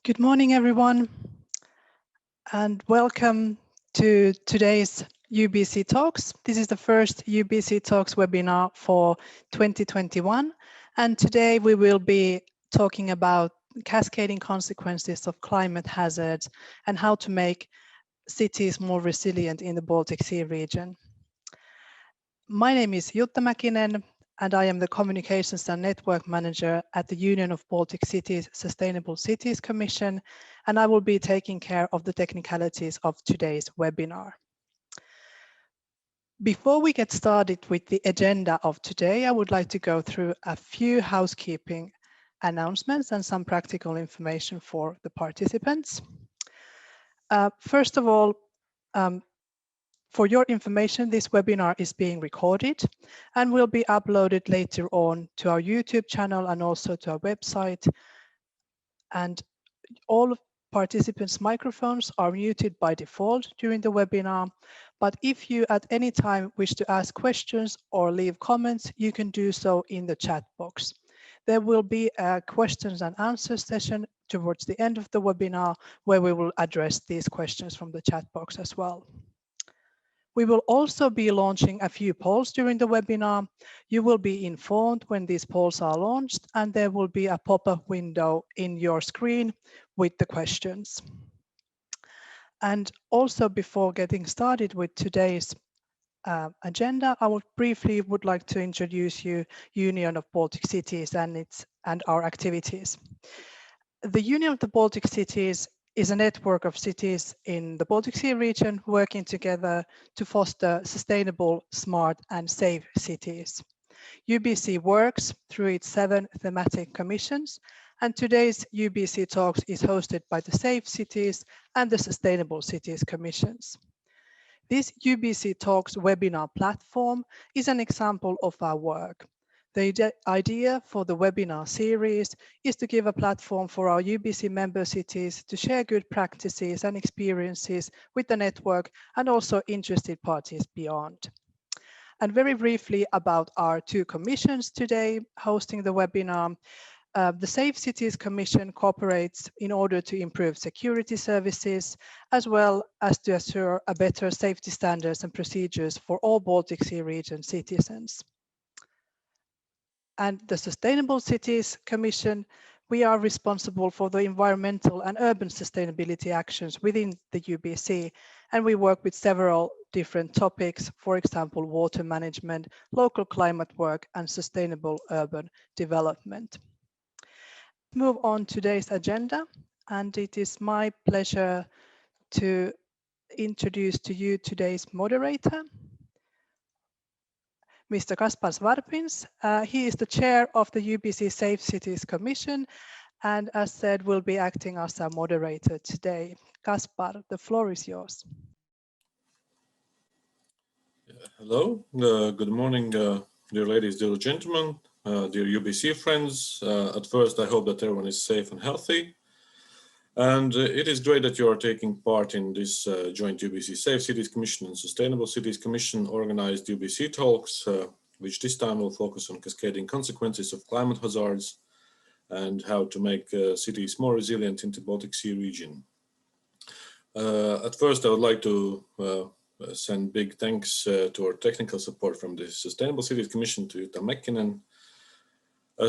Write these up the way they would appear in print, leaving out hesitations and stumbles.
Good morning, everyone, and welcome to today's UBC Talks. This is the first UBC Talks webinar for 2021, and today we will be talking about cascading consequences of climate hazards and how to make cities more resilient in the Baltic Sea region. My name is Jutta Mäkinen, and I am the Communications and Network Manager at the Union of Baltic Cities Sustainable Cities Commission, and I will be taking care of the technicalities of today's webinar. Before we get started with the agenda of today, I would like to go through a few housekeeping announcements and some practical information for the participants. First of all, for your information, this webinar is being recorded and will be uploaded later on to our YouTube channel and also to our website. And all participants' microphones are muted by default during the webinar. But if you at any time wish to ask questions or leave comments, you can do so in the chat box. There will be a questions and answers session towards the end of the webinar where we will address these questions from the chat box as well. We will also be launching a few polls during the webinar. You will be informed when these polls are launched, and there will be a pop-up window in your screen with the questions. And also, before getting started with today's agenda, I would like to introduce you Union of Baltic Cities and our activities. The Union of the Baltic Cities is a network of cities in the Baltic Sea region working together to foster sustainable, smart and safe cities. UBC works through its 7 thematic commissions, and today's UBC Talks is hosted by the Safe Cities and the Sustainable Cities Commissions. This UBC Talks webinar platform is an example of our work. The idea for the webinar series is to give a platform for our UBC member cities to share good practices and experiences with the network and also interested parties beyond. And very briefly about our 2 commissions today hosting the webinar. The Safe Cities Commission cooperates in order to improve security services, as well as to assure a better safety standards and procedures for all Baltic Sea region citizens. And the Sustainable Cities Commission, we are responsible for the environmental and urban sustainability actions within the UBC, and we work with several different topics, for example, water management, local climate work, and sustainable urban development. Move on to today's agenda, and it is my pleasure to introduce to you today's moderator, Mr. Kaspar Svarpins. He is the chair of the UBC Safe Cities Commission, and as said, will be acting as our moderator today. Kaspar, the floor is yours. Hello, good morning, dear ladies, dear gentlemen, dear UBC friends. At first, I hope that everyone is safe and healthy. And it is great that you are taking part in this joint UBC Safe Cities Commission and Sustainable Cities Commission organized UBC Talks, which this time will focus on cascading consequences of climate hazards and how to make cities more resilient in the Baltic Sea region. At first, I would like to send big thanks to our technical support from the Sustainable Cities Commission to Jutta Mäkinen.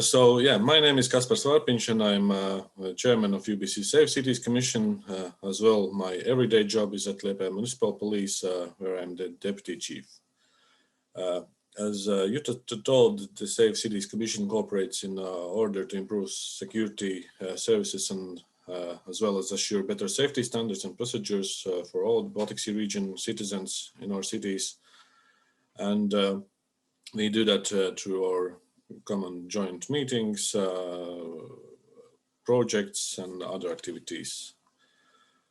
So yeah, my name is Kaspar Svarpins and I'm chairman of UBC Safe Cities Commission. As well, my everyday job is at Liepāja Municipal Police, where I'm the deputy chief. As Jutta told, the Safe Cities Commission cooperates in order to improve security services and as well as assure better safety standards and procedures for all the Baltic Sea region citizens in our cities. And we do that through our common joint meetings, projects and other activities.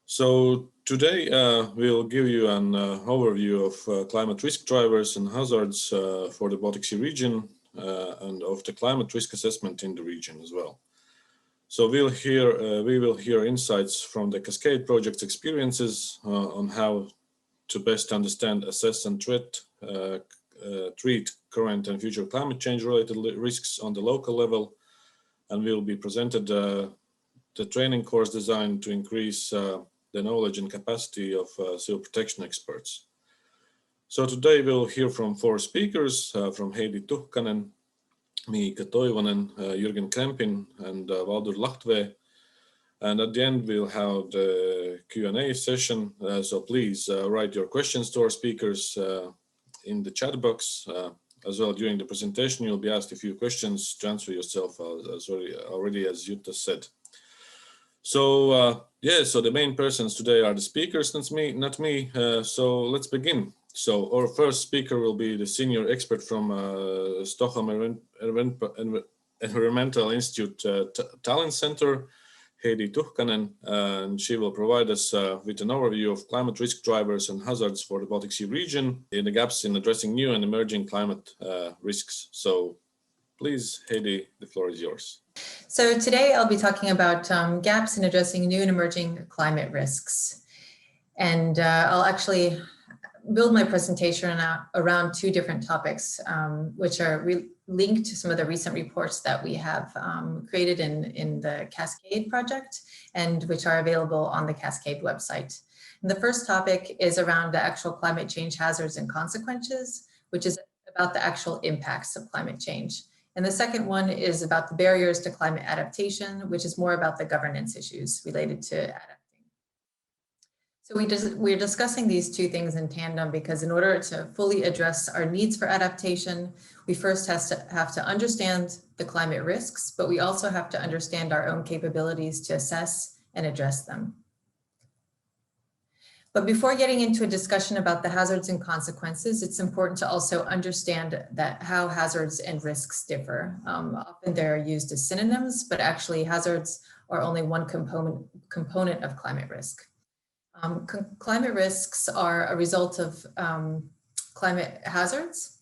So today we'll give you an overview of climate risk drivers and hazards for the Baltic Sea region and of the climate risk assessment in the region as well. So we will hear insights from the Cascade project's experiences on how to best understand, assess and treat current and future climate change related risks on the local level, and will be presented the training course designed to increase the knowledge and capacity of civil protection experts. So today we'll hear from 4 speakers, from Heidi Tuhkanen, Miika Toivonen, Jürgen Krempin, and Valdur Lahtvee. And at the end, we'll have the Q&A session. So please write your questions to our speakers in the chat box. As well, during the presentation, you'll be asked a few questions to answer yourself, as Jutta said. So so the main persons today are the speakers, not me. So let's begin. So our first speaker will be the senior expert from Stockholm Environmental Institute Talent Center, Heidi Tuhkanen, and she will provide us with an overview of climate risk drivers and hazards for the Baltic Sea region and the gaps in addressing new and emerging climate risks. So please, Heidi, the floor is yours. So today I'll be talking about gaps in addressing new and emerging climate risks. And I'll actually build my presentation around 2 different topics, which are linked to some of the recent reports that we have created in the Cascade project, and which are available on the Cascade website. And the first topic is around the actual climate change hazards and consequences, which is about the actual impacts of climate change. And the second one is about the barriers to climate adaptation, which is more about the governance issues related to adaptation. So we're discussing these 2 things in tandem because in order to fully address our needs for adaptation, we first have to understand the climate risks, but we also have to understand our own capabilities to assess and address them. But before getting into a discussion about the hazards and consequences, it's important to also understand that how hazards and risks differ. Often they're used as synonyms, but actually hazards are only one component of climate risk. Climate risks are a result of climate hazards,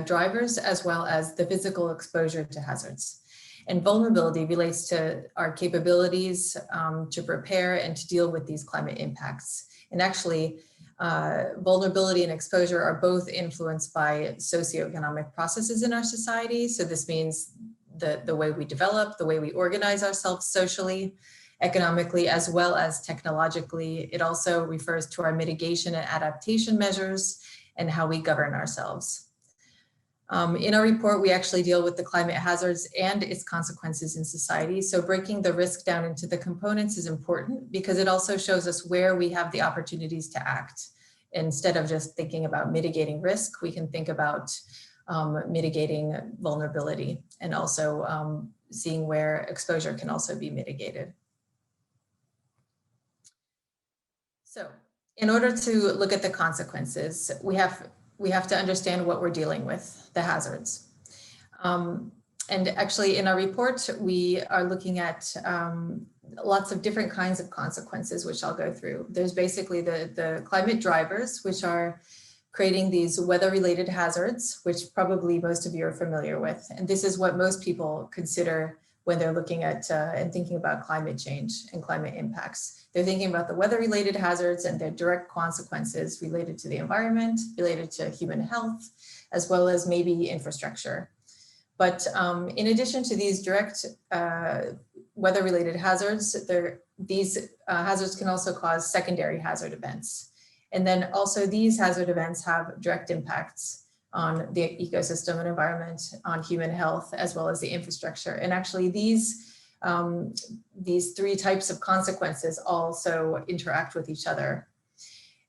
drivers, as well as the physical exposure to hazards. And vulnerability relates to our capabilities to prepare and to deal with these climate impacts. And actually, vulnerability and exposure are both influenced by socioeconomic processes in our society. So this means the way we develop, the way we organize ourselves socially, economically, as well as technologically. It also refers to our mitigation and adaptation measures and how we govern ourselves. In our report, we actually deal with the climate hazards and its consequences in society. So breaking the risk down into the components is important because it also shows us where we have the opportunities to act. Instead of just thinking about mitigating risk, we can think about mitigating vulnerability and also seeing where exposure can also be mitigated. So in order to look at the consequences, we have to understand what we're dealing with, the hazards. And actually in our report, we are looking at lots of different kinds of consequences, which I'll go through. There's basically the climate drivers, which are creating these weather-related hazards, which probably most of you are familiar with. And this is what most people consider when they're looking at and thinking about climate change and climate impacts. They're thinking about the weather-related hazards and their direct consequences related to the environment, related to human health, as well as maybe infrastructure. But in addition to these direct weather-related hazards, these hazards can also cause secondary hazard events. And then also these hazard events have direct impacts on the ecosystem and environment, on human health, as well as the infrastructure. And actually these 3 types of consequences also interact with each other.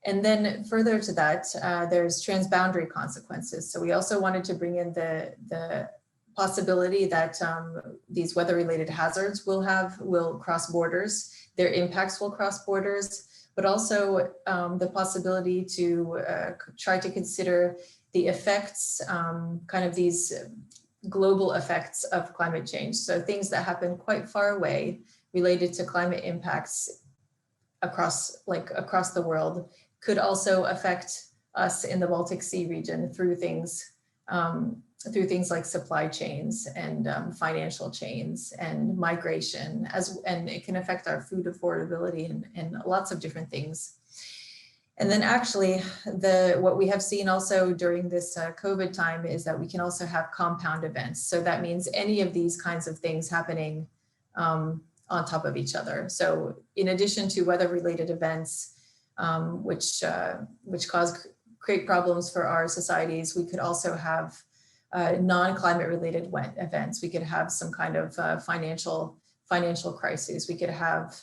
And then further to that, there's transboundary consequences. So we also wanted to bring in the possibility that these weather-related hazards will cross borders, their impacts will cross borders, but also the possibility to try to consider the effects, kind of these global effects of climate change. So things that happen quite far away related to climate impacts across the world could also affect us in the Baltic Sea region through things like supply chains and financial chains and migration, and it can affect our food affordability and lots of different things. And then actually what we have seen also during this COVID time is that we can also have compound events. So that means any of these kinds of things happening on top of each other. So in addition to weather-related events, which create problems for our societies, we could also have non-climate related events. We could have some kind of financial crisis. We could have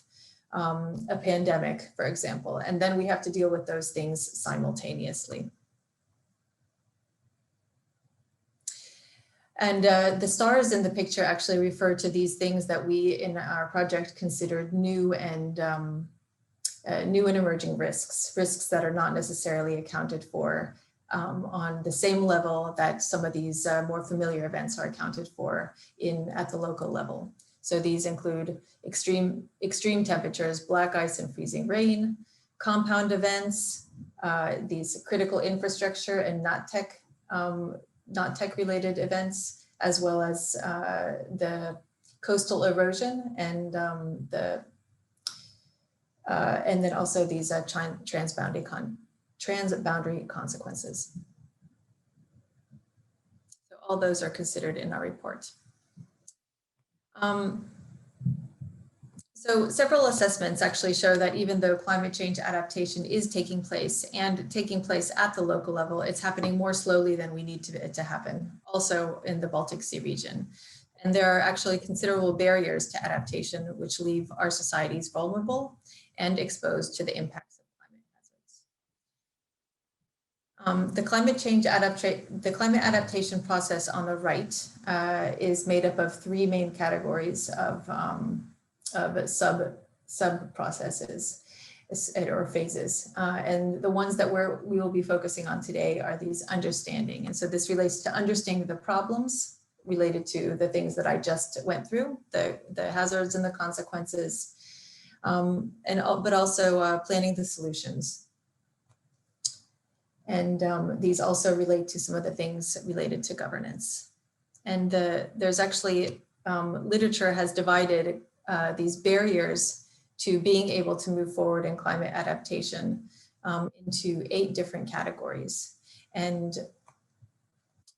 a pandemic, for example, and then we have to deal with those things simultaneously. And the stars in the picture actually refer to these things that we in our project considered new and emerging risks that are not necessarily accounted for on the same level that some of these more familiar events are accounted for at the local level. So these include extreme temperatures, black ice and freezing rain, compound events, these critical infrastructure and not tech related events, as well as the coastal erosion and then also these transboundary consequences. So all those are considered in our report. So several assessments actually show that even though climate change adaptation is taking place and taking place at the local level, it's happening more slowly than we need it to happen, also in the Baltic Sea region. And there are actually considerable barriers to adaptation, which leave our societies vulnerable and exposed to the impacts of climate hazards. The climate adaptation process on the right is made up of three main categories of sub processes or phases. And the ones that we will be focusing on today are these understanding. And so this relates to understanding the problems related to the things that I just went through, the hazards and the consequences, but also planning the solutions. And these also relate to some of the things related to governance. And there's actually, literature has divided these barriers to being able to move forward in climate adaptation into 8 different categories. And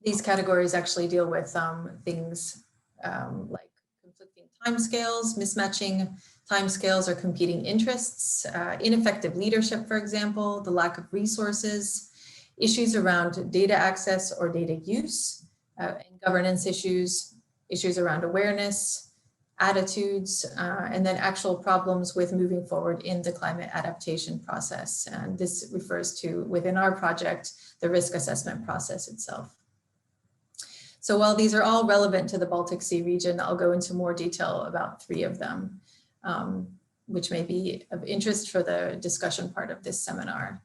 these categories actually deal with things like conflicting timescales, mismatching timescales or competing interests, ineffective leadership, for example, the lack of resources, issues around data access or data use, and governance issues around awareness, attitudes, and then actual problems with moving forward in the climate adaptation process. And this refers to, within our project, the risk assessment process itself. So while these are all relevant to the Baltic Sea region, I'll go into more detail about 3 of them, which may be of interest for the discussion part of this seminar.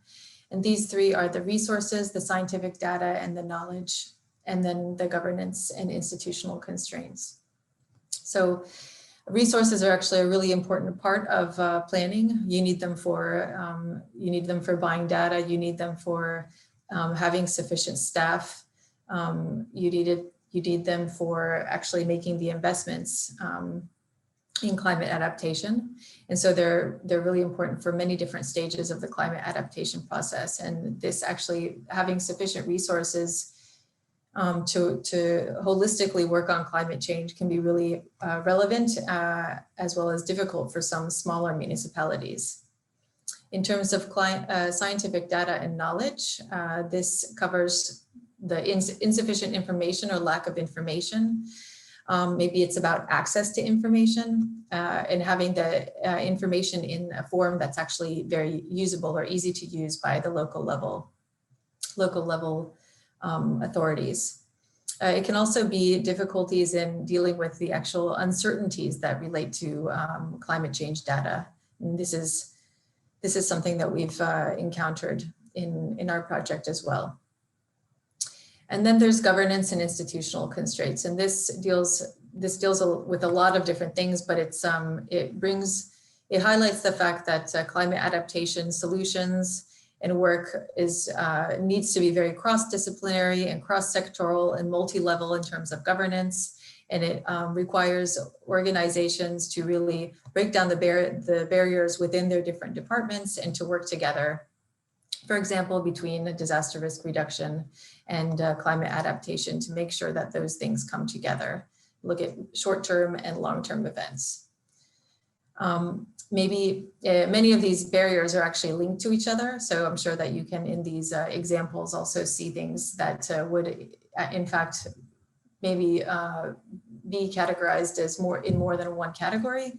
And these 3 are the resources, the scientific data, and the knowledge, and then the governance and institutional constraints. So resources are actually a really important part of planning. You need them for buying data. You need them for having sufficient staff. You need them for actually making the investments in climate adaptation. And so they're really important for many different stages of the climate adaptation process. And this actually having sufficient resources to holistically work on climate change can be really relevant as well as difficult for some smaller municipalities. In terms of scientific data and knowledge, this covers the insufficient information or lack of information. Maybe it's about access to information and having the information in a form that's actually very usable or easy to use by the local level authorities. It can also be difficulties in dealing with the actual uncertainties that relate to climate change data. And this is something that we've encountered in our project as well. And then there's governance and institutional constraints, and this deals with a lot of different things, but it highlights the fact that climate adaptation solutions and work needs to be very cross-disciplinary and cross-sectoral and multi-level in terms of governance. And it requires organizations to really break down the barriers within their different departments and to work together, for example, between disaster risk reduction and climate adaptation to make sure that those things come together. Look at short-term and long-term events. Maybe many of these barriers are actually linked to each other. So I'm sure that you can, in these examples, also see things that would, in fact, maybe be categorized as more than one category.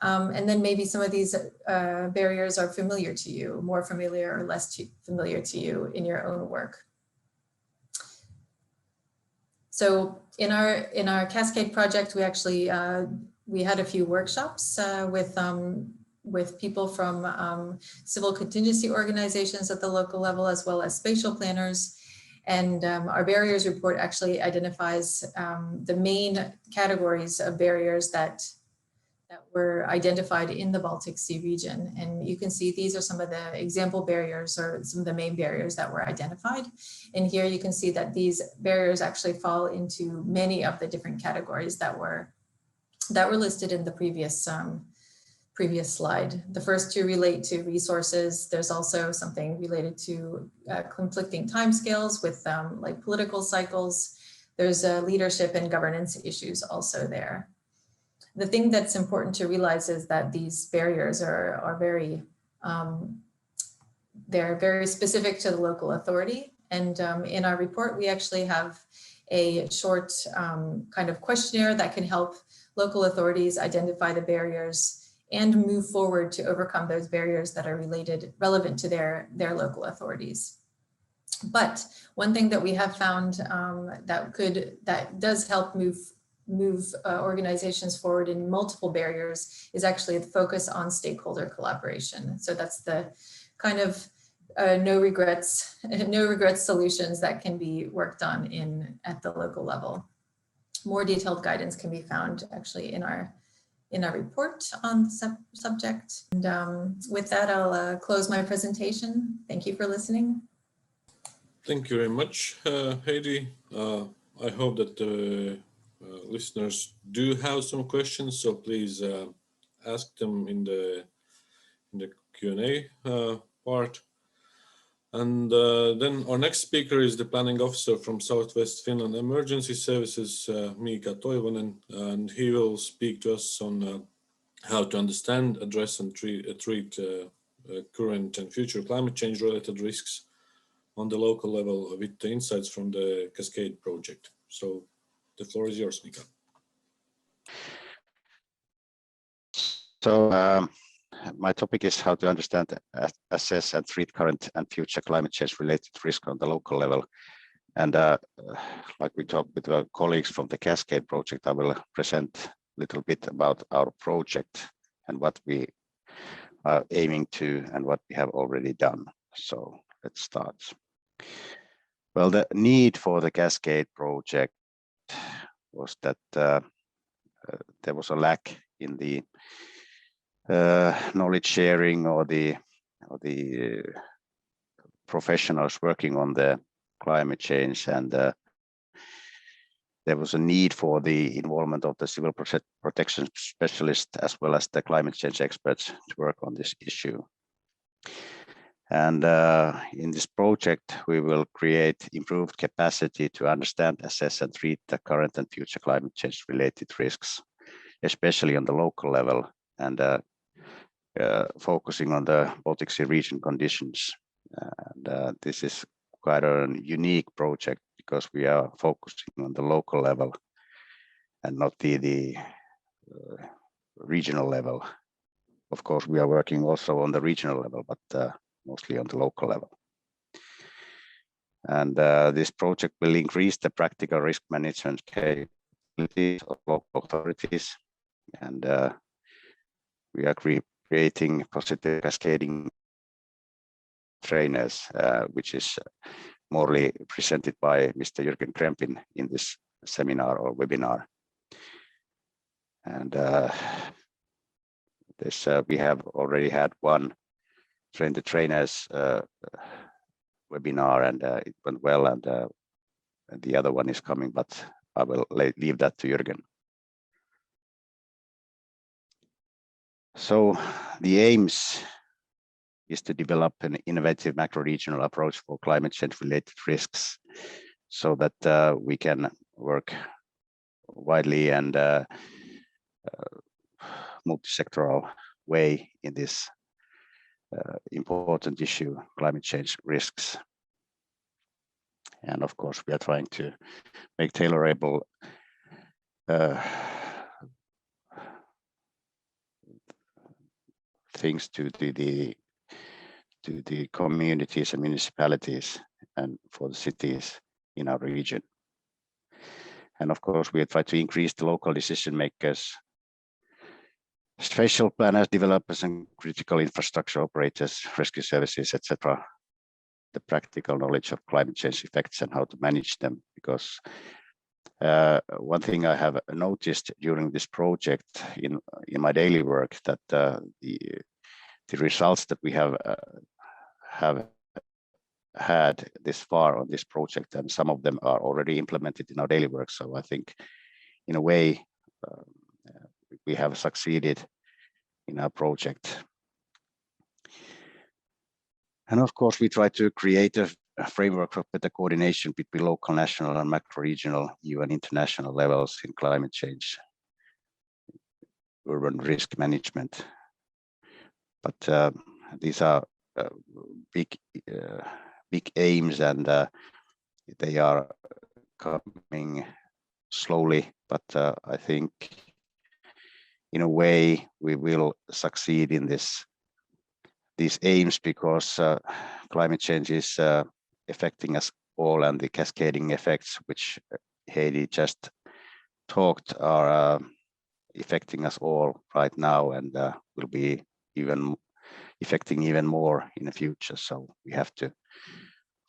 And then maybe some of these barriers are familiar to you, more familiar or less familiar to you in your own work. So in our Cascade project, we actually we had a few workshops with people from civil contingency organizations at the local level, as well as spatial planners. And our barriers report actually identifies the main categories of barriers that were identified in the Baltic Sea region. And you can see these are some of the example barriers or some of the main barriers that were identified. And here you can see that these barriers actually fall into many of the different categories that were listed in the previous slide. The first two relate to resources. There's also something related to conflicting timescales with like political cycles. There's leadership and governance issues also there. The thing that's important to realize is that these barriers are very, they're very specific to the local authority. And in our report, we actually have a short kind of questionnaire that can help local authorities identify the barriers and move forward to overcome those barriers that are relevant to their local authorities. But one thing that we have found that does help move organizations forward in multiple barriers is actually the focus on stakeholder collaboration. So that's the kind of no regrets solutions that can be worked on at the local level. More detailed guidance can be found actually in our report on the subject. And with that, I'll close my presentation. Thank you for listening. Thank you very much, Heidi. I hope that the listeners do have some questions, so please ask them in the Q&A part. And then our next speaker is the planning officer from Southwest Finland Emergency Services, Miika Toivonen, and he will speak to us on how to understand, address, and treat current and future climate change related risks on the local level with the insights from the Cascade project. So the floor is yours, Miika. So my topic is how to understand, assess, and treat current and future climate change related risk on the local level. And like we talked with our colleagues from the Cascade project, I will present a little bit about our project and what we are aiming to and what we have already done. So let's start. Well, the need for the Cascade project was that there was a lack in the knowledge sharing or the professionals working on the climate change, and there was a need for the involvement of the civil protection specialists as well as the climate change experts to work on this issue. And in this project, we will create improved capacity to understand, assess, and treat the current and future climate change related risks, especially on the local level, and focusing on the Baltic Sea region conditions. And this is quite a unique project because we are focusing on the local level and not the regional level. Of course, we are working also on the regional level, but mostly on the local level. And this project will increase the practical risk management capabilities of local authorities. And we are creating positive cascading trainers, which is morely presented by Mr. Jürgen Krempin in this seminar or webinar. And this we have already had one train the trainers webinar, and it went well, and the other one is coming, but I will leave that to Jürgen. So the aims is to develop an innovative macro-regional approach for climate change related risks so that we can work widely and multi-sectoral way in this important issue, climate change risks. And of course, we are trying to make tailorable things to the communities and municipalities and for the cities in our region. And of course, we try to increase the local decision makers, spatial planners, developers, and critical infrastructure operators, rescue services, etc., the practical knowledge of climate change effects and how to manage them. Because one thing I have noticed during this project in my daily work, that the results that we have had this far on this project, and some of them are already implemented in our daily work. So I think in a way we have succeeded in our project. And of course, we try to create a framework for better coordination between local, national, and macro-regional, EU and international levels in climate change, urban risk management. But these are big aims, and they are coming slowly. But I think, in a way, we will succeed in these aims, because climate change is affecting us all, and the cascading effects, which Heidi just talked, are affecting us all right now, and will be even affecting even more in the future. So we have to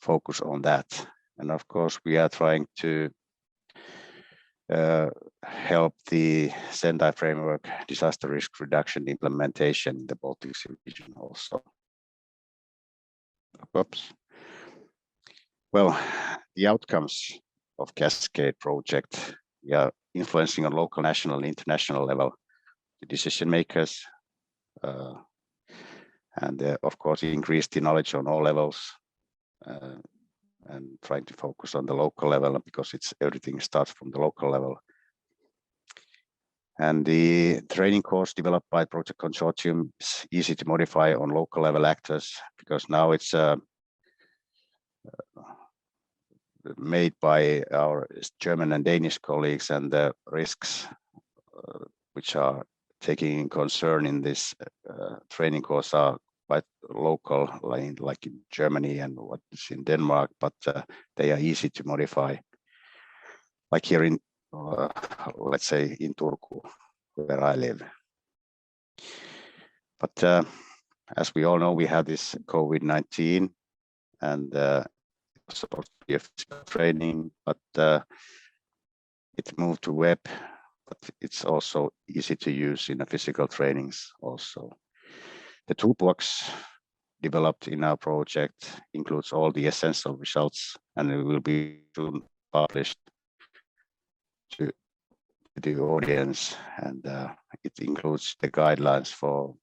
focus on that. And of course, we are trying to help the Sendai framework disaster risk reduction implementation in the Baltic Sea region also. Oops. Well, the outcomes of Cascade project, we are influencing on local, national, and international level the decision makers, and of course increase the knowledge on all levels, and trying to focus on the local level, because everything starts from the local level. And the training course developed by Project Consortium is easy to modify on local level actors, because now it's made by our German and Danish colleagues, and the risks which are taking in concern in this training course are quite local, like in Germany and what is in Denmark, but they are easy to modify. Like here in, let's say, in Turku, where I live. But as we all know, we have this COVID-19, and it's supposed to be a physical training, but it moved to web, but it's also easy to use in the physical trainings also. The toolbox developed in our project includes all the essential results, and it will be soon published to the audience, and it includes the guidelines for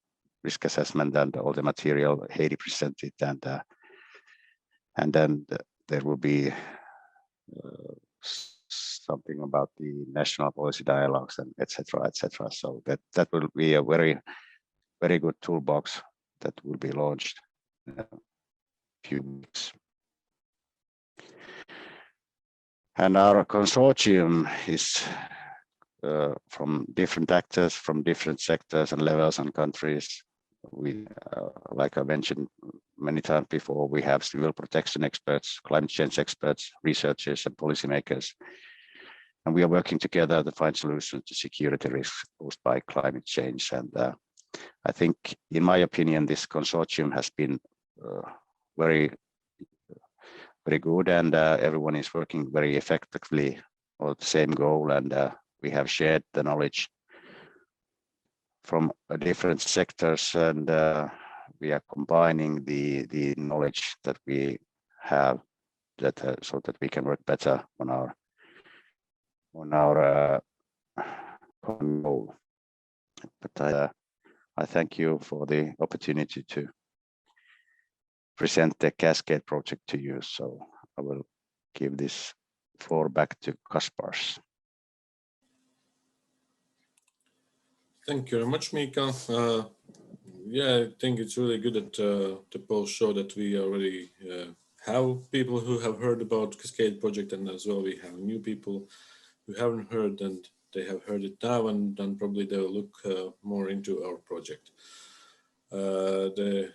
risk assessment and all the material Heidi presented, and then there will be something about the national policy dialogues and etc. etc. So that will be a very good toolbox that will be launched in a few weeks. And our consortium is from different actors, from different sectors and levels and countries. We, like I mentioned many times before, we have civil protection experts, climate change experts, researchers, and policymakers. And we are working together to find solutions to security risks posed by climate change. And I think, in my opinion, this consortium has been very good, and everyone is working very effectively on the same goal, and we have shared the knowledge from different sectors, and we are combining the knowledge that we have, so that we can work better on our common goal. But I thank you for the opportunity to present the Cascade project to you. So I will give this floor back to Kaspars. Thank you very much, Mika. Yeah, I think it's really good that the polls show that we already have people who have heard about Cascade project, and as well we have new people who haven't heard, and they have heard it now, and then probably they will look more into our project. The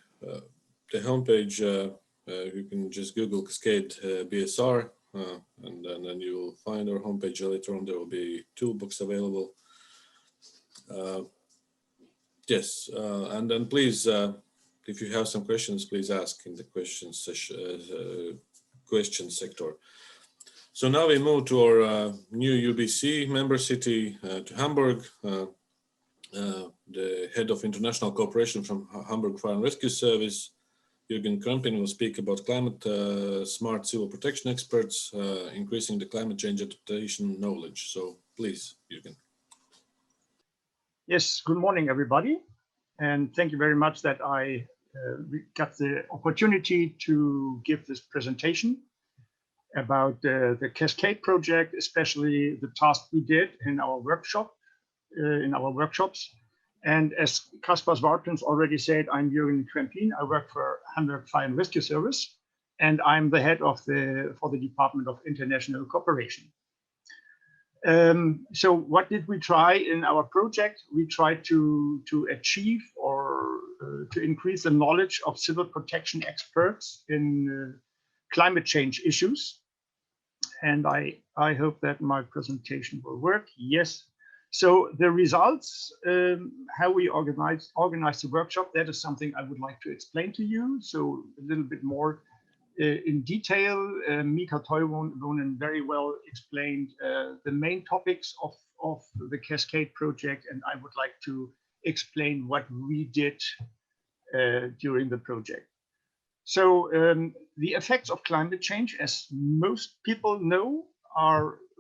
homepage, you can just Google Cascade BSR, and then you will find our homepage. Later on, there will be toolbox available. Yes, and then please, if you have some questions, please ask in the questions session, question sector. So now we move to our new UBC member city, to Hamburg. The head of international cooperation from Hamburg Fire and Rescue Service, Jürgen Krampin, will speak about climate smart civil protection experts, increasing the climate change adaptation knowledge. So please, Jürgen. Yes, good morning, everybody. And thank you very much that I got the opportunity to give this presentation about the Cascade project, especially the task we did in our workshop, in our workshops. And as Kaspar Zwartens already said, I'm Jürgen Krampin. I work for Hamburg Fire and Rescue Service, and I'm the head of for the Department of International Cooperation. So what did we try in our project? We tried to achieve or to increase the knowledge of civil protection experts in climate change issues. And I hope that my presentation will work. Yes. So the results, how we organized the workshop, that is something I would like to explain to you. So a little bit more in detail. Mika Toivonen very well explained the main topics of the Cascade project, and I would like to explain what we did during the project. So the effects of climate change, as most people know,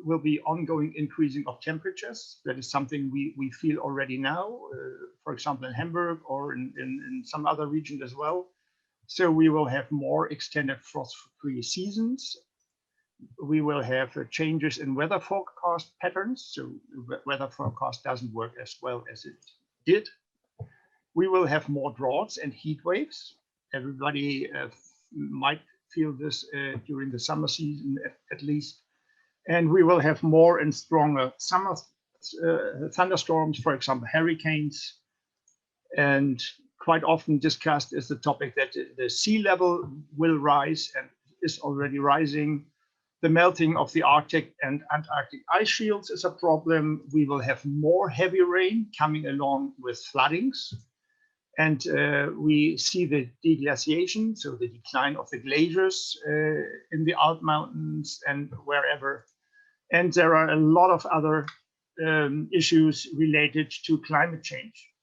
will be ongoing increasing of temperatures. That is something we feel already now, for example, in Hamburg or in some other region as well. So we will have more extended frost-free seasons. We will have changes in weather forecast patterns. So weather forecast doesn't work as well as it did. We will have more droughts and heat waves. Everybody might feel this during the summer season at least. And we will have more and stronger summer thunderstorms, for example, hurricanes. And quite often discussed is the topic that the sea level will rise and is already rising. The melting of the Arctic and Antarctic ice shields is a problem. We will have more heavy rain coming along with floodings. And we see the deglaciation, so the decline of the glaciers in the Alp mountains and wherever. And there are a lot of other issues related to climate change.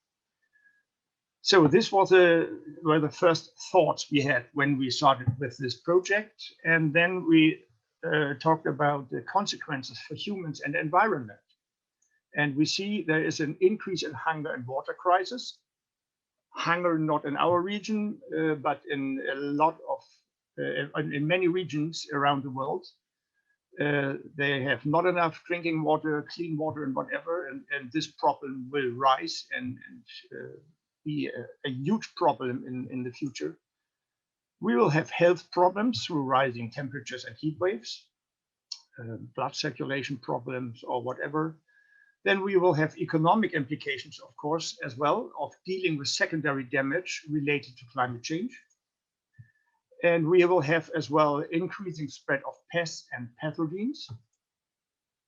So this were the first thoughts we had when we started with this project. And then we talked about the consequences for humans and environment. And we see there is an increase in hunger and water crisis. Hunger not in our region, but in a lot of, in many regions around the world. They have not enough drinking water, clean water, and whatever. And this problem will rise and be a huge problem in the future. We will have health problems through rising temperatures and heat waves, blood circulation problems or whatever. Then we will have economic implications, of course, as well, of dealing with secondary damage related to climate change. And we will have as well increasing spread of pests and pathogens,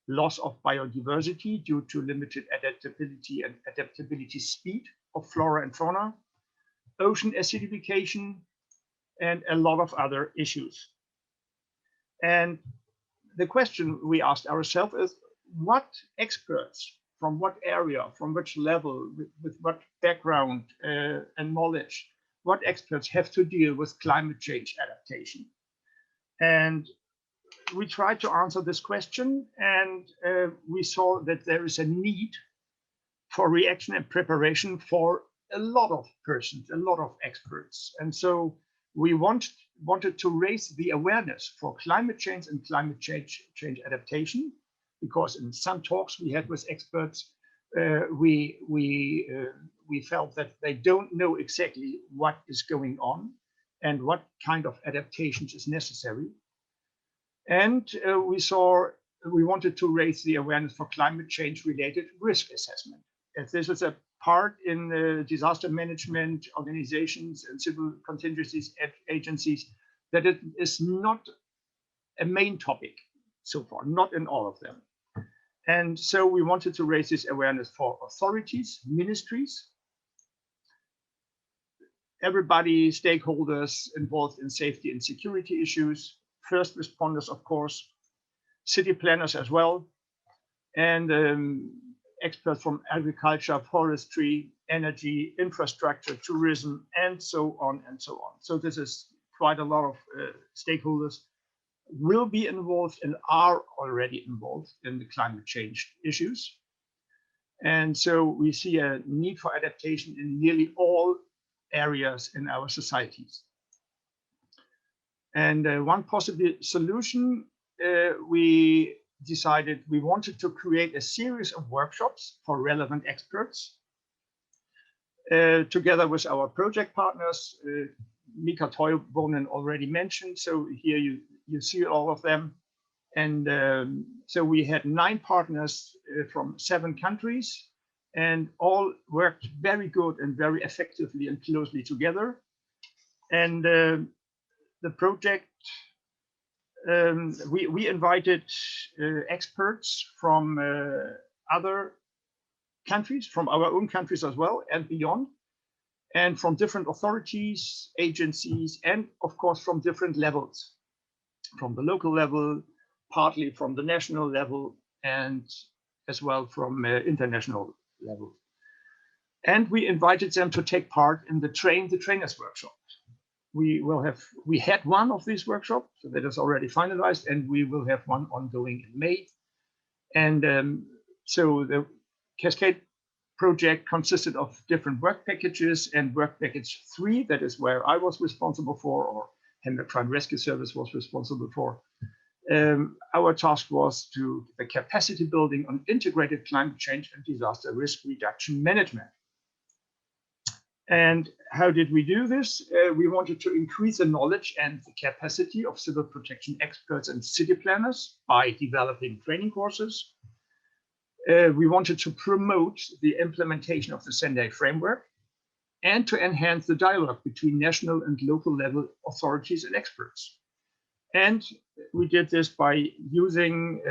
loss of biodiversity due to limited adaptability and adaptability speed of flora and fauna, ocean acidification, and a lot of other issues. And the question we asked ourselves is, what experts from what area, from which level, with what background and knowledge, what experts have to deal with climate change adaptation? And we tried to answer this question, and we saw that there is a need for reaction and preparation for a lot of persons, a lot of experts. And so we wanted to raise the awareness for climate change and climate change adaptation, because in some talks we had with experts, we felt that they don't know exactly what is going on and what kind of adaptations is necessary. And we wanted to raise the awareness for climate change related risk assessment. As this is a part in disaster management organizations and civil contingencies agencies, that it is not a main topic so far, not in all of them. And so we wanted to raise this awareness for authorities, ministries, everybody, stakeholders involved in safety and security issues, first responders, of course, city planners as well, and experts from agriculture, forestry, energy, infrastructure, tourism, and so on and so on. So this is quite a lot of stakeholders will be involved and are already involved in the climate change issues. And so we see a need for adaptation in nearly all areas in our societies. And one possible solution, we decided we wanted to create a series of workshops for relevant experts together with our project partners. Mika Toivonen already mentioned, so here you see all of them. And so we had 9 partners from 7 countries, and all worked very good and very effectively and closely together. And the project, we invited experts from other countries, from our own countries as well and beyond, and from different authorities, agencies, and of course from different levels, from the local level, partly from the national level, and as well from international level. And we invited them to take part in the Train the Trainers workshop. We had one of these workshops, so that is already finalized, and we will have one ongoing in May. And so the Cascade project consisted of different work packages, and work package 3, that is where I was responsible for, or Hamburg Fire and Rescue Service was responsible for. Our task was to the capacity building on integrated climate change and disaster risk reduction management. And how did we do this? We wanted to increase the knowledge and the capacity of civil protection experts and city planners by developing training courses. We wanted to promote the implementation of the Sendai framework and to enhance the dialogue between national and local level authorities and experts. And we did this by utilizing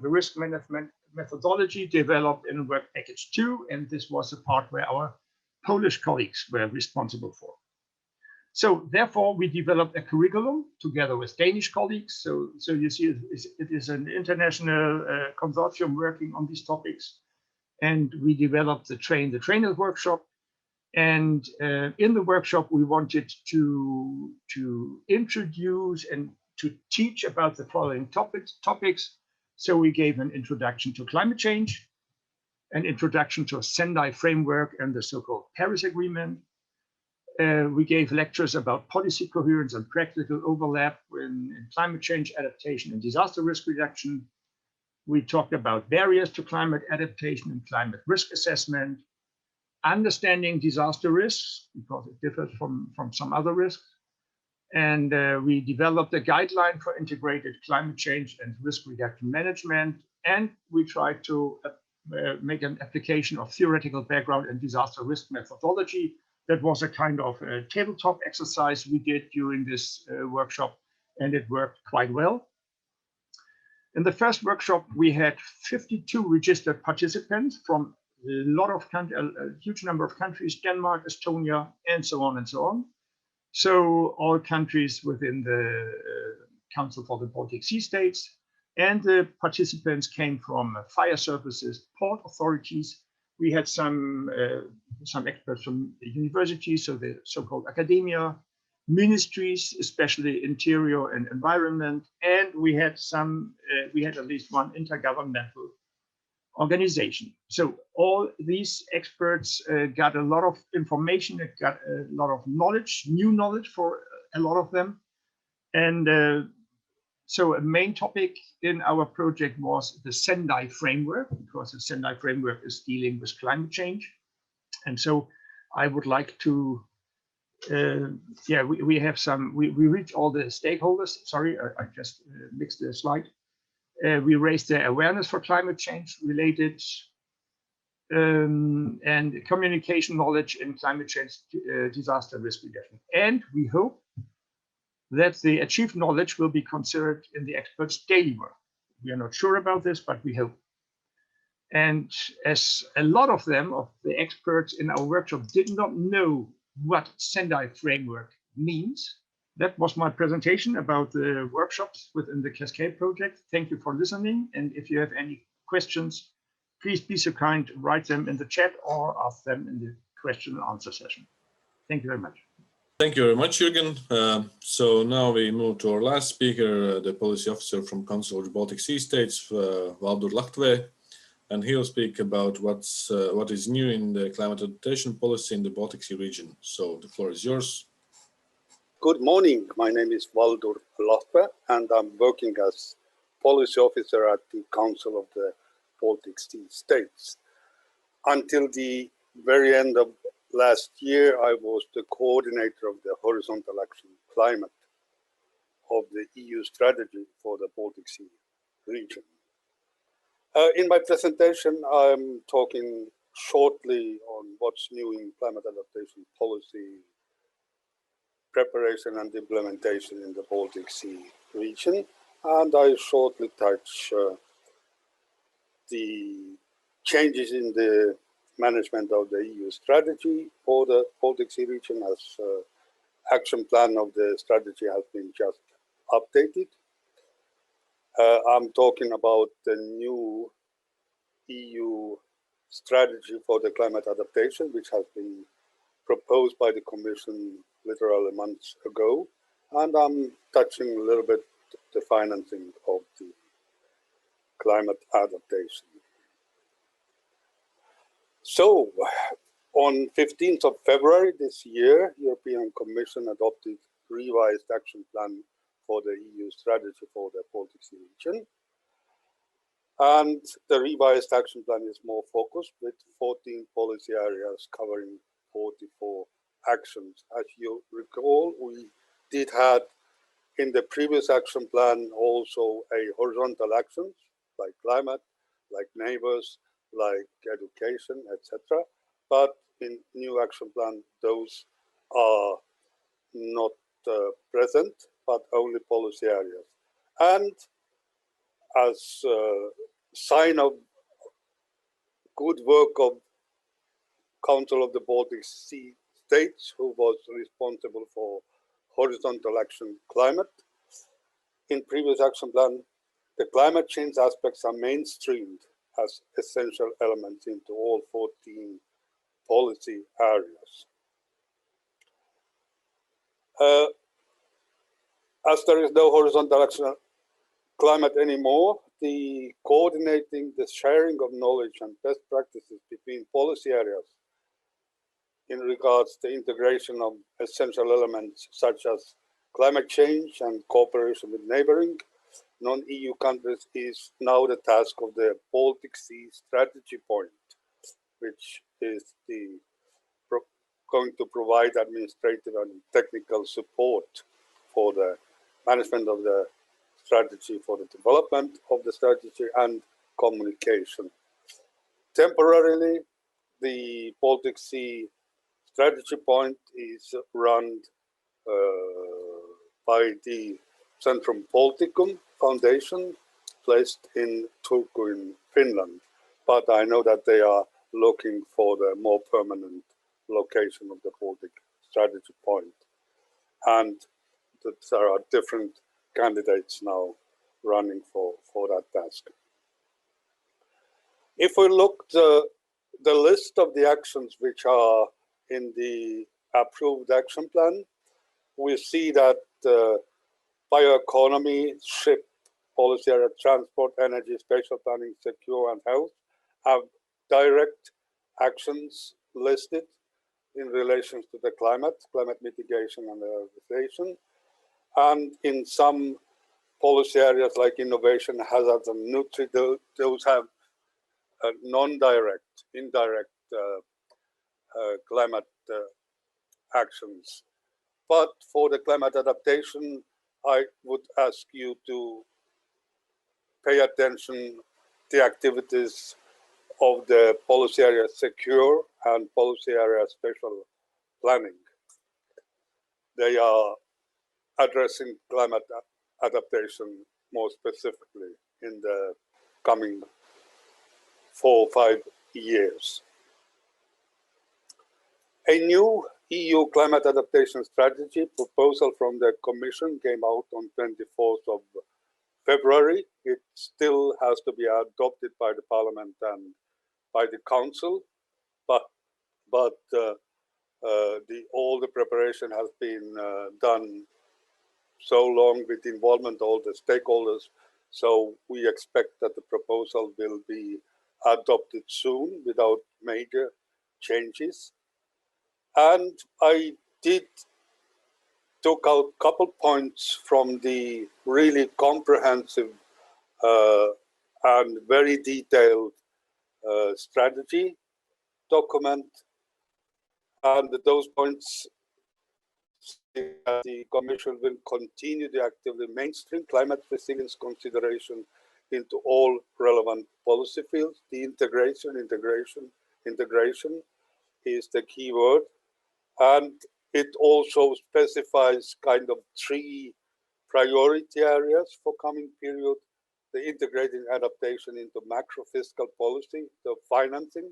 the risk management methodology developed in work package 2. And this was the part where our Polish colleagues were responsible for. So therefore, we developed a curriculum together with Danish colleagues. So you see, it is an international consortium working on these topics. And we developed the Train the Trainers workshop. And in the workshop, we wanted to introduce and to teach about the following topics. So we gave an introduction to climate change, an introduction to a Sendai framework and the so-called Paris Agreement. We gave lectures about policy coherence and practical overlap in climate change adaptation and disaster risk reduction. We talked about barriers to climate adaptation and climate risk assessment, understanding disaster risks, because it differs from some other risks. And we developed a guideline for integrated climate change and risk reduction management. And we tried to make an application of theoretical background and disaster risk methodology. That was a kind of a tabletop exercise we did during this workshop, and it worked quite well. In the first workshop, we had 52 registered participants from a huge number of countries, Denmark, Estonia, and so on and so on. So all countries within the Council for the Baltic Sea States. And the participants came from fire services, port authorities. We had some experts from the universities, so the so-called academia, ministries, especially interior and environment, and we had at least one intergovernmental organization. So all these experts got a lot of information, got a lot of knowledge, new knowledge for a lot of them, and So a main topic in our project was the Sendai framework, because the Sendai framework is dealing with climate change. And so I would like to, we have some, we reached all the stakeholders. Sorry, I just mixed the slide. We raised the awareness for climate change related and communication knowledge in climate change disaster risk reduction. And we hope that the achieved knowledge will be considered in the experts' daily work. We are not sure about this, but we hope. And as a lot of them, of the experts in our workshop, did not know what Sendai framework means, that was my presentation about the workshops within the Cascade project. Thank you for listening. And if you have any questions, please be so kind, write them in the chat or ask them in the question and answer session. Thank you very much. Thank you very much, Jürgen. So now we move to our last speaker, the policy officer from Council of the Baltic Sea States, Valdur Lahtve, and he'll speak about what is new in the climate adaptation policy in the Baltic Sea region. So the floor is yours. Good morning. My name is Valdur Lahtve, and I'm working as policy officer at the Council of the Baltic Sea States. Until the very end of last year, I was the coordinator of the Horizontal Action Climate of the EU strategy for the Baltic Sea region. In my presentation, I'm talking shortly on what's new in climate adaptation policy, preparation and implementation in the Baltic Sea region, and I shortly touch the changes in the management of the EU strategy for the Baltic Sea region, as action plan of the strategy has been just updated. I'm talking about the new EU strategy for the climate adaptation, which has been proposed by the Commission literally months ago. And I'm touching a little bit the financing of the climate adaptation. So, on 15th of February this year, European Commission adopted revised action plan for the EU strategy for the Baltic Sea region. And the revised action plan is more focused with 14 policy areas covering 44 actions. As you recall, we did have in the previous action plan also a horizontal actions like climate, like neighbors, like education, etc. But in new action plan, those are not present, but only policy areas. And as a sign of good work of Council of the Baltic Sea States, who was responsible for horizontal action climate, in previous action plan, the climate change aspects are mainstreamed as essential elements into all 14 policy areas. As there is no horizontal action climate anymore, the coordinating the sharing of knowledge and best practices between policy areas in regards to integration of essential elements such as climate change and cooperation with neighboring non-EU countries is now the task of the Baltic Sea Strategy Point, which is going to provide administrative and technical support for the management of the strategy, for the development of the strategy and communication. Temporarily, the Baltic Sea Strategy Point is run by the Centrum Balticum Foundation, placed in Turku in Finland. But I know that they are looking for the more permanent location of the Baltic Strategy Point. And that there are different candidates now running for that task. If we look the list of the actions which are in the approved action plan, we see that bioeconomy, ship, policy area, transport, energy, spatial planning, secure and health have direct actions listed in relation to the climate mitigation and adaptation. And in some policy areas like innovation, hazards, and Nutri, those have non-direct, indirect climate actions. But for the climate adaptation, I would ask you to pay attention to the activities of the policy area secure and policy area special planning. They are addressing climate adaptation more specifically in the coming 4 or 5 years. A new EU climate adaptation strategy proposal from the Commission came out on 24th of February. It still has to be adopted by the Parliament and by the Council, but all the preparation has been done so long with the involvement of all the stakeholders. So we expect that the proposal will be adopted soon without major changes. And I took out a couple points from the really comprehensive and very detailed strategy document. And those points, the Commission will continue to actively mainstream climate resilience consideration into all relevant policy fields. The integration is the key word. And it also specifies kind of 3 priority areas for coming period: the integrating adaptation into macro fiscal policy, the financing,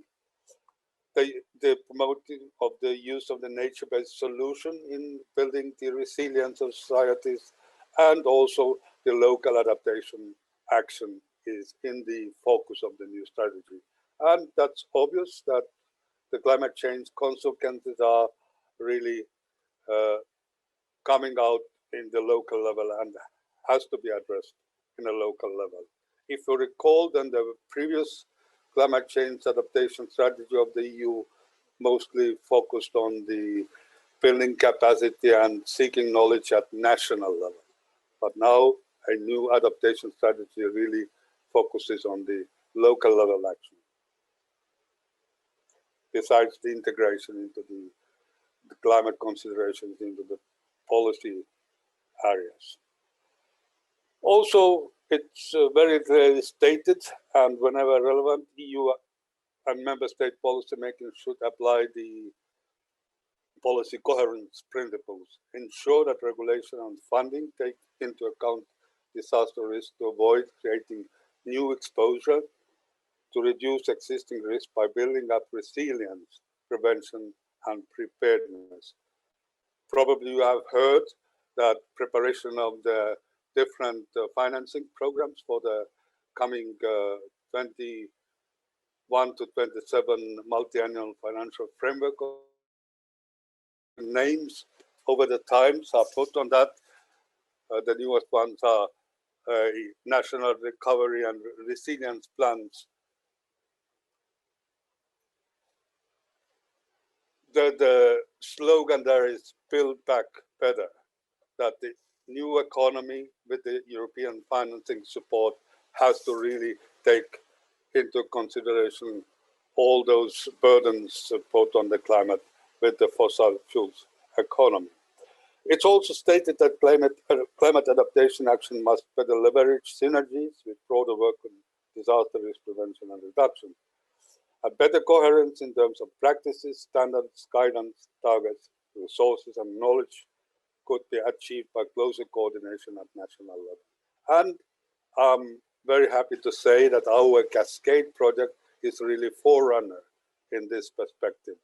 the promoting of the use of the nature-based solution in building the resilience of societies, and also the local adaptation action is in the focus of the new strategy. And that's obvious that the climate change consequences are really coming out in the local level and has to be addressed in a local level. If you recall, then the previous climate change adaptation strategy of the EU mostly focused on the building capacity and seeking knowledge at national level. But now a new adaptation strategy really focuses on the local level action, besides the integration into the climate considerations into the policy areas. Also, it's very clearly stated, and whenever relevant, EU and member state policy making should apply the policy coherence principles, ensure that regulation and funding take into account disaster risk to avoid creating new exposure, to reduce existing risk by building up resilience, prevention, and preparedness. Probably you have heard that preparation of the different financing programs for the coming 21 to 27 multi-annual financial framework. Names over the times are put on that. The newest ones are National Recovery and Resilience Plans. The slogan there is Build Back Better, that the new economy with the European financing support has to really take into consideration all those burdens put on the climate with the fossil fuels economy. It's also stated that climate adaptation action must better leverage synergies with broader work on disaster risk prevention and reduction. A better coherence in terms of practices, standards, guidance, targets, resources, and knowledge could be achieved by closer coordination at national level. And I'm very happy to say that our Cascade project is really forerunner in this perspective.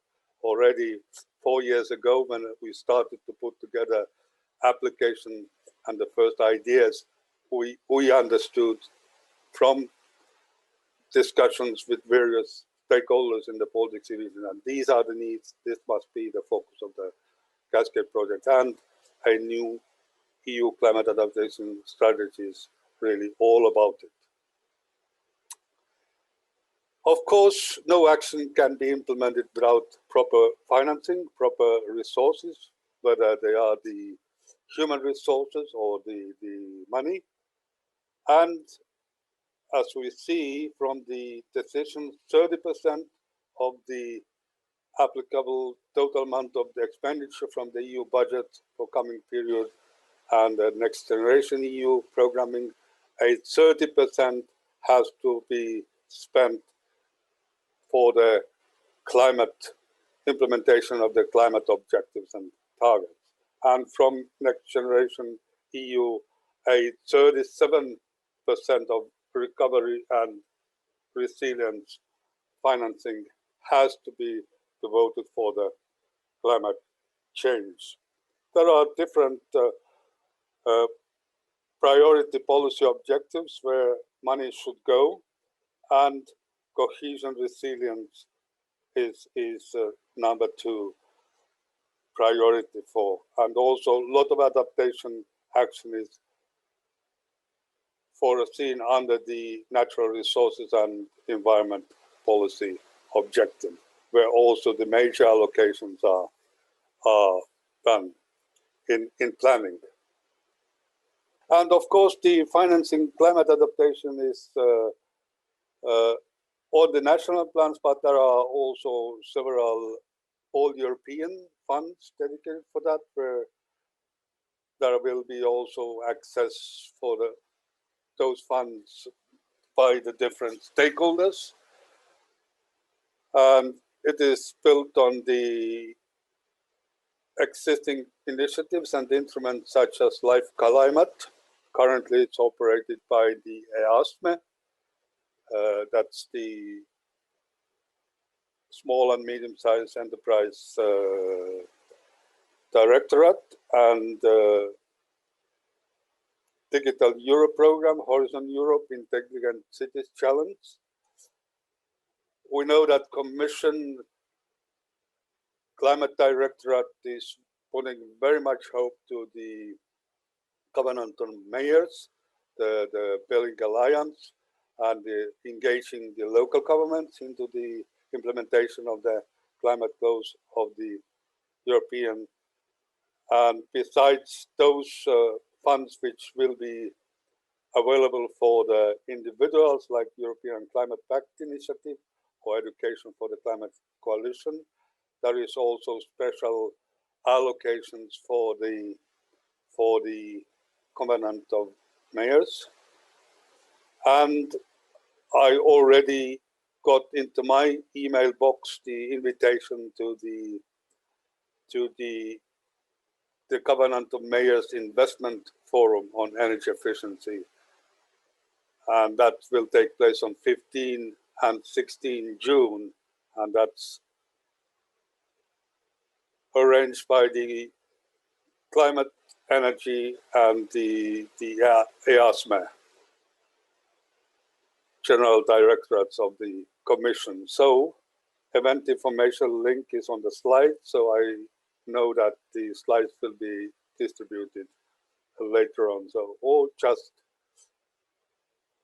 Already 4 years ago, when we started to put together application and the first ideas, we understood from discussions with various stakeholders in the Baltic Sea region, and these are the needs. This must be the focus of the Cascade project, and a new EU climate adaptation strategy is really all about it. Of course, no action can be implemented without proper financing, proper resources, whether they are the human resources or the money. And as we see from the decision, 30% of the applicable total amount of the expenditure from the EU budget for coming period and the Next Generation EU programming, 30% has to be spent for the climate implementation of the climate objectives and targets. And from Next Generation EU, 37% of recovery and resilience financing has to be devoted for the climate change. There are different priority policy objectives where money should go, and cohesion resilience is number 2 priority for, and also a lot of adaptation action is foreseen under the natural resources and environment policy objective, where also the major allocations are done in planning. And of course, the financing climate adaptation is all the national plans, but there are also several all-European funds dedicated for that, where there will be also access for those funds by the different stakeholders. And it is built on the existing initiatives and instruments such as Life Climate. Currently, it's operated by the EASME. That's the Small and Medium-Sized Enterprise Directorate, and Digital Europe Program, Horizon Europe, Intelligent Cities Challenge. We know that Commission Climate Directorate is putting very much hope to the Covenant on Mayors, the Building Alliance, and engaging the local governments into the implementation of the climate goals of the European. And besides those funds which will be available for the individuals, like European Climate Pact Initiative or Education for the Climate Coalition, there is also special allocations for the Covenant of Mayors. And I already got into my email box the invitation to the Covenant of Mayors Investment Forum on Energy Efficiency. And that will take place on 15 and 16 June. And that's arranged by the Climate, Energy, and the EASME, General Directorates of the Commission. So event information link is on the slide, so I know that the slides will be distributed later on. So, or just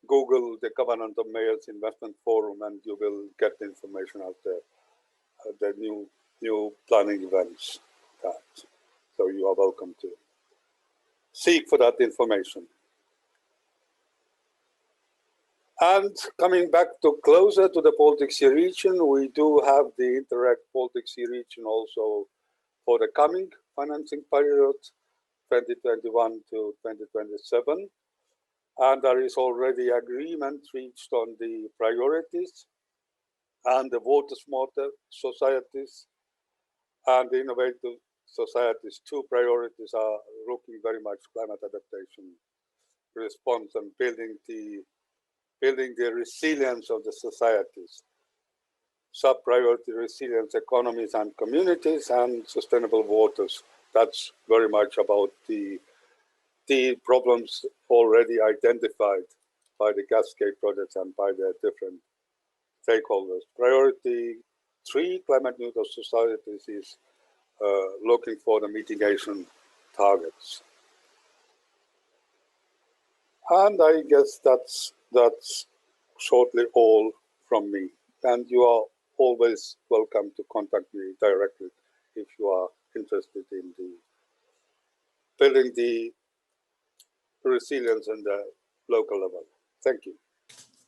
Google the Covenant of Mayors Investment Forum and you will get the information out there, the new planning events. So you are welcome to seek for that information. And coming back to closer to the Baltic Sea region, we do have the Interact Baltic Sea region also for the coming financing period, 2021 to 2027. And there is already agreement reached on the priorities and the water smarter societies and the innovative societies. 2 priorities are looking very much climate adaptation response and building the resilience of the societies. Sub-priority resilience economies and communities and sustainable waters. That's very much about the problems already identified by the Cascade projects and by the different stakeholders. Priority 3, climate neutral societies, is looking for the mitigation targets. And I guess that's shortly all from me. And you are always welcome to contact me directly if you are interested in building the resilience and the local level. Thank you.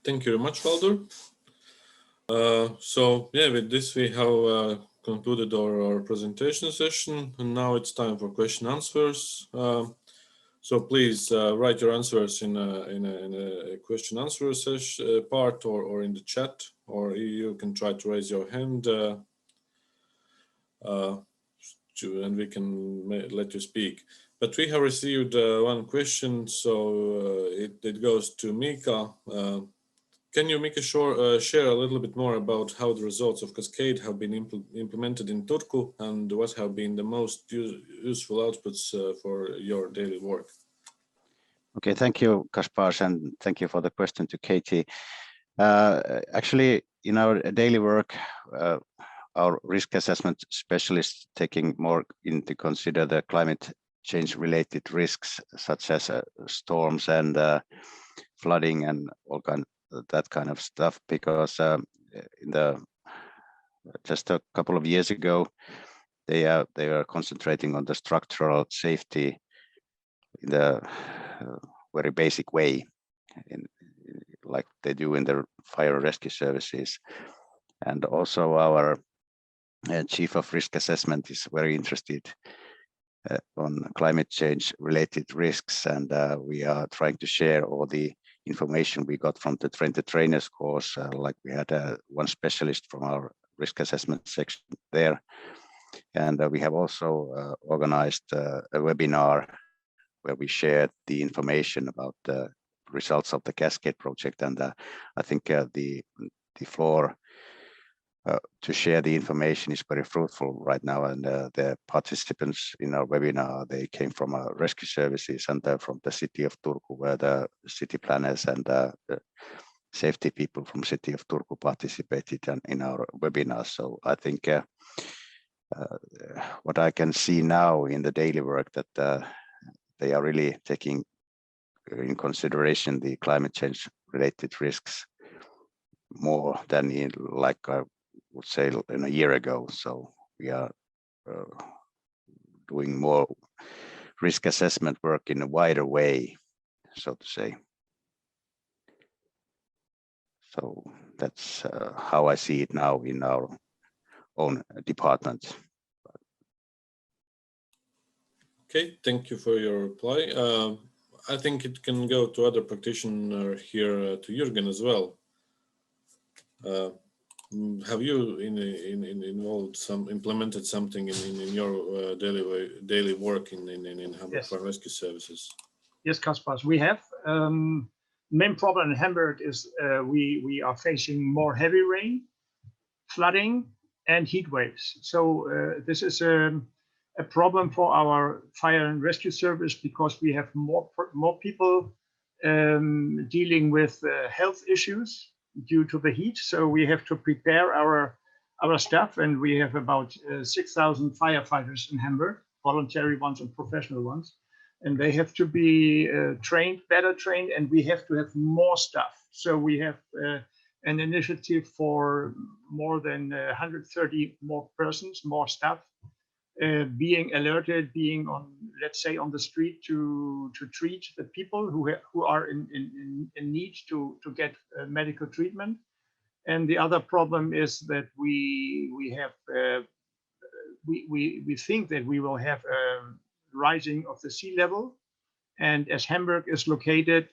Thank you very much, Valdur. So yeah, with this we have concluded our presentation session, and now it's time for question answers. So please write your answers in a question answer session part or in the chat, or you can try to raise your hand and we can let you speak. But we have received one question, so it goes to Mika. Can you, Mika, share a little bit more about how the results of Cascade have been implemented in Turku, and what have been the most useful outputs for your daily work? Okay, thank you, Kaspars, and thank you for the question to Katie. Actually, in our daily work, our risk assessment specialists taking more into consider the climate change related risks, such as storms and flooding and all that kind of stuff, because just a couple of years ago, they are concentrating on the structural safety in the very basic way, like they do in the fire and rescue services. And also our chief of risk assessment is very interested on climate change related risks, and we are trying to share all the information we got from the trainers course. Like we had one specialist from our risk assessment section there, and we have also organized a webinar where we shared the information about the results of the Cascade project. And I think the floor to share the information is very fruitful right now. And the participants in our webinar, they came from our rescue services and from the city of Turku, where the city planners and the safety people from city of Turku participated in our webinar. So I think what I can see now in the daily work, that they are really taking in consideration the climate change related risks more than in, like I would say, in a year ago. So we are doing more risk assessment work in a wider way, so to say. So that's how I see it now in our own department. Okay, thank you for your reply. I think it can go to other practitioner here, to Jürgen as well. Have you implemented something in your daily work in Hamburg Fire Rescue Services? Yes, Kaspars, we have. Main problem in Hamburg is we are facing more heavy rain, flooding, and heat waves. So this is a problem for our fire and rescue service, because we have more people dealing with health issues due to the heat. So we have to prepare our staff, and we have about 6,000 firefighters in Hamburg, voluntary ones and professional ones, and they have to be better trained, and we have to have more staff. So we have an initiative for more than 130 more persons, more staff, being alerted, being on, let's say, on the street to treat the people who are in need to get medical treatment. And the other problem is that we think that we will have a rising of the sea level, and as Hamburg is located,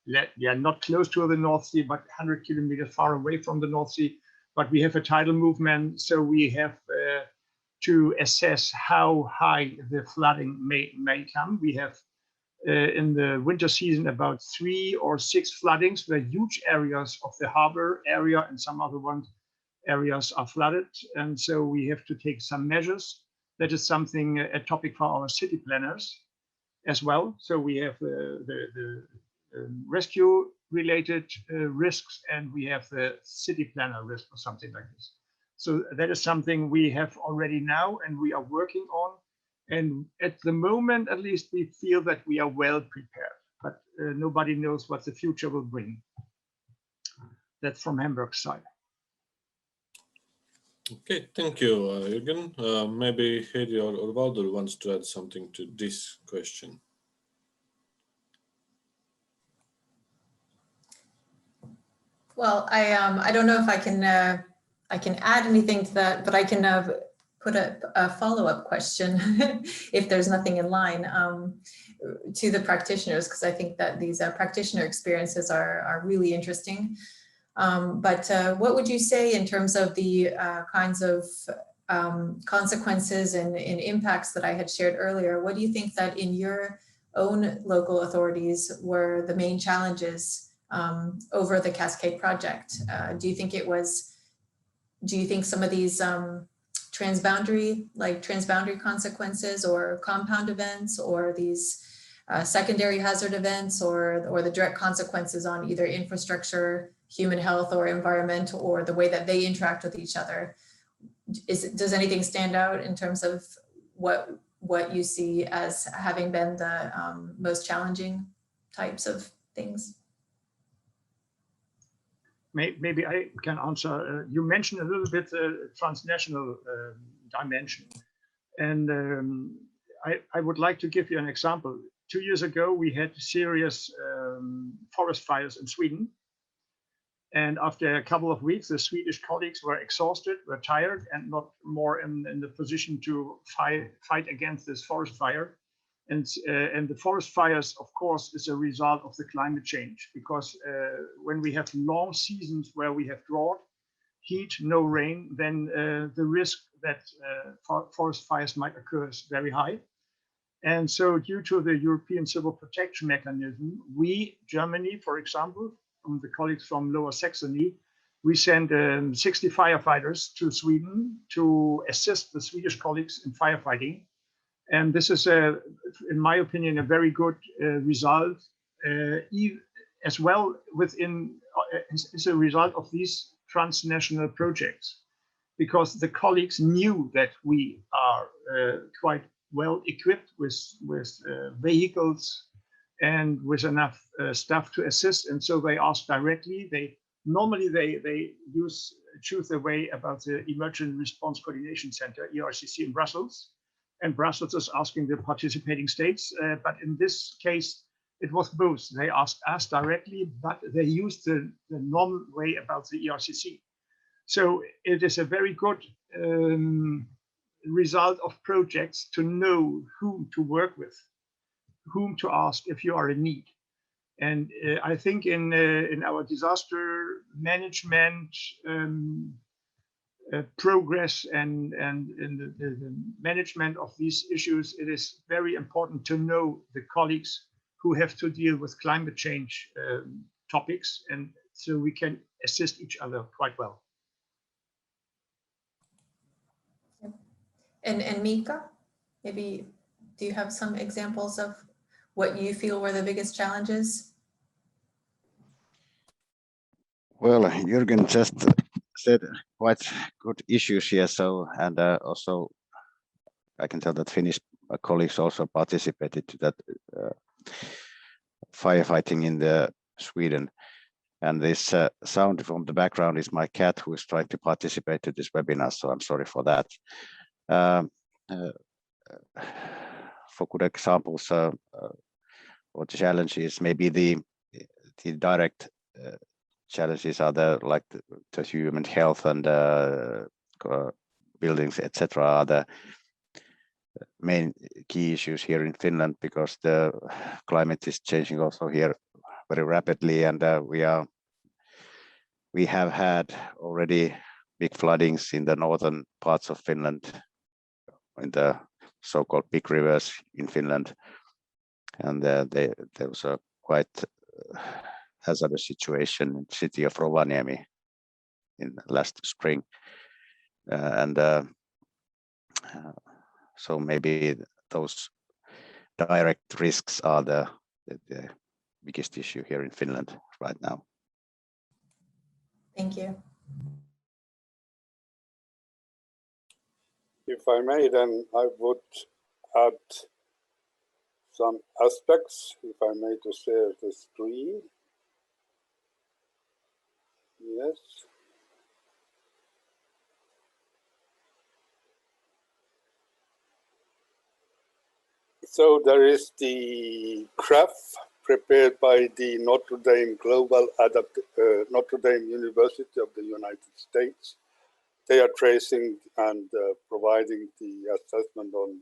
not close to the North Sea, but 100 kilometers far away from the North Sea, but we have a tidal movement, so we have to assess how high the flooding may come. We have in the winter season about 3 or 6 floodings where huge areas of the harbor area and some other areas are flooded, and so we have to take some measures. That is something, a topic for our city planners as well. So we have the rescue related risks, and we have the city planner risk or something like this. So that is something we have already now, and we are working on. And at the moment, at least, we feel that we are well prepared, but nobody knows what the future will bring. That's from Hamburg's side. Okay, thank you, Jürgen. Maybe Heidi or Valdur wants to add something to this question. Well, I don't know if I can add anything to that, but I can put a follow-up question if there's nothing in line to the practitioners, because I think that these practitioner experiences are really interesting. But what would you say in terms of the kinds of consequences and impacts that I had shared earlier? What do you think that in your own local authorities were the main challenges over the Cascade project? Do you think some of these transboundary consequences or compound events, or these secondary hazard events, or the direct consequences on either infrastructure, human health, or environment, or the way that they interact with each other, does anything stand out in terms of what you see as having been the most challenging types of things? Maybe I can answer. You mentioned a little bit transnational dimension, and I would like to give you an example. 2 years ago, we had serious forest fires in Sweden. And after a couple of weeks, the Swedish colleagues were exhausted, were tired, and not more in the position to fight against this forest fire. And the forest fires, of course, is a result of the climate change, because when we have long seasons where we have drought, heat, no rain, then the risk that forest fires might occur is very high. And so due to the European Civil Protection Mechanism, we, Germany, for example, from the colleagues from Lower Saxony, we sent 60 firefighters to Sweden to assist the Swedish colleagues in firefighting. And this is, in my opinion, a very good result, as well is a result of these transnational projects, because the colleagues knew that we are quite well equipped with vehicles and with enough staff to assist. And so they asked directly. Normally they choose their way about the Emergency Response Coordination Center, ERCC, in Brussels. And Brussels is asking the participating states. But in this case, it was both. They asked us directly, but they used the normal way about the ERCC. So it is a very good result of projects to know whom to work with, whom to ask if you are in need. And I think in our disaster management progress and in the management of these issues, it is very important to know the colleagues who have to deal with climate change topics, and so we can assist each other quite well. And Mika, maybe do you have some examples of what you feel were the biggest challenges? Well, Jürgen just said quite good issues here. So, and also I can tell that Finnish colleagues also participated to that firefighting in the Sweden. And this sound from the background is my cat who is trying to participate to this webinar. So I'm sorry for that. For good examples, what the challenge is, maybe the direct challenges are the human health and buildings, etc. are the main key issues here in Finland, because the climate is changing also here very rapidly, and we have had already big floodings in the northern parts of Finland, in the so-called big rivers in Finland, and there was a quite hazardous situation in the city of Rovaniemi in last spring, and so maybe those direct risks are the biggest issue here in Finland right now. Thank you. If I may, then I would add some aspects, if I may, to share the screen. Yes. So there is the CRAF prepared by the Notre Dame Notre Dame University of the United States. They are tracing and providing the assessment on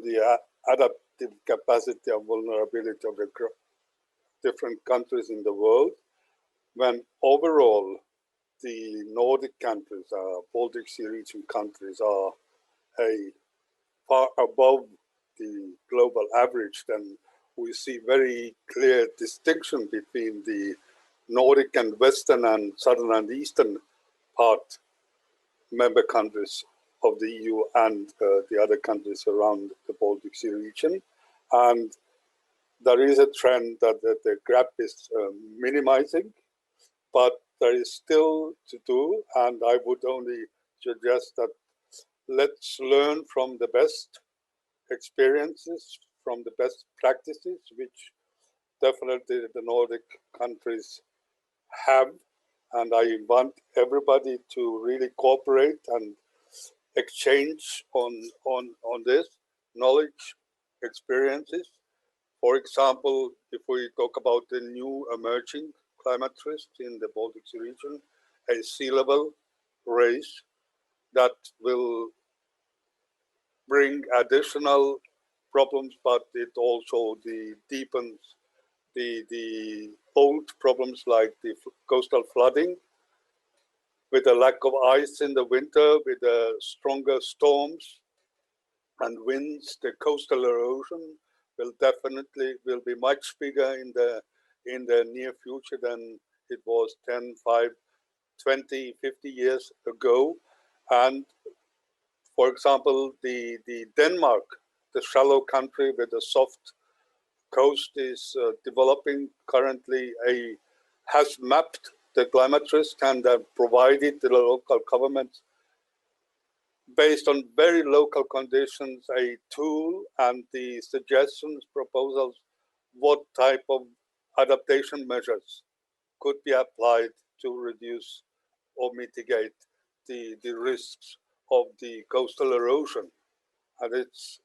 the adaptive capacity and vulnerability of the different countries in the world, when overall the Nordic countries, Baltic Sea region countries, are far above the global average, then we see very clear distinction between the Nordic and Western and Southern and Eastern part member countries of the EU and the other countries around the Baltic Sea region. And there is a trend that the gap is minimizing, but there is still to do. And I would only suggest that let's learn from the best experiences, from the best practices, which definitely the Nordic countries have. And I want everybody to really cooperate and exchange on this knowledge, experiences. For example, if we talk about the new emerging climate risk in the Baltic Sea region, a sea level rise that will bring additional problems, but it also deepens the old problems like the coastal flooding, with a lack of ice in the winter, with stronger storms and winds. The coastal erosion will be much bigger in the near future than it was 10, 5, 20, 50 years ago. And for example, the Denmark, the shallow country with a soft coast, is developing currently has mapped the climate risk and provided the local governments, based on very local conditions, a tool and the suggestions, proposals, what type of adaptation measures could be applied to reduce or mitigate the risks of the coastal erosion. And it's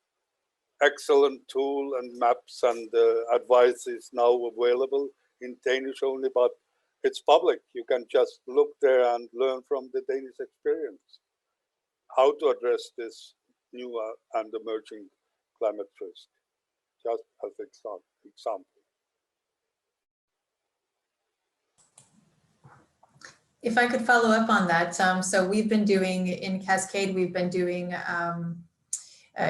excellent tool and maps, and advice is now available in Danish only, but it's public. You can just look there and learn from the Danish experience how to address this new and emerging climate risk, just as an example. If I could follow up on that. So we've been doing, in Cascade, we've been doing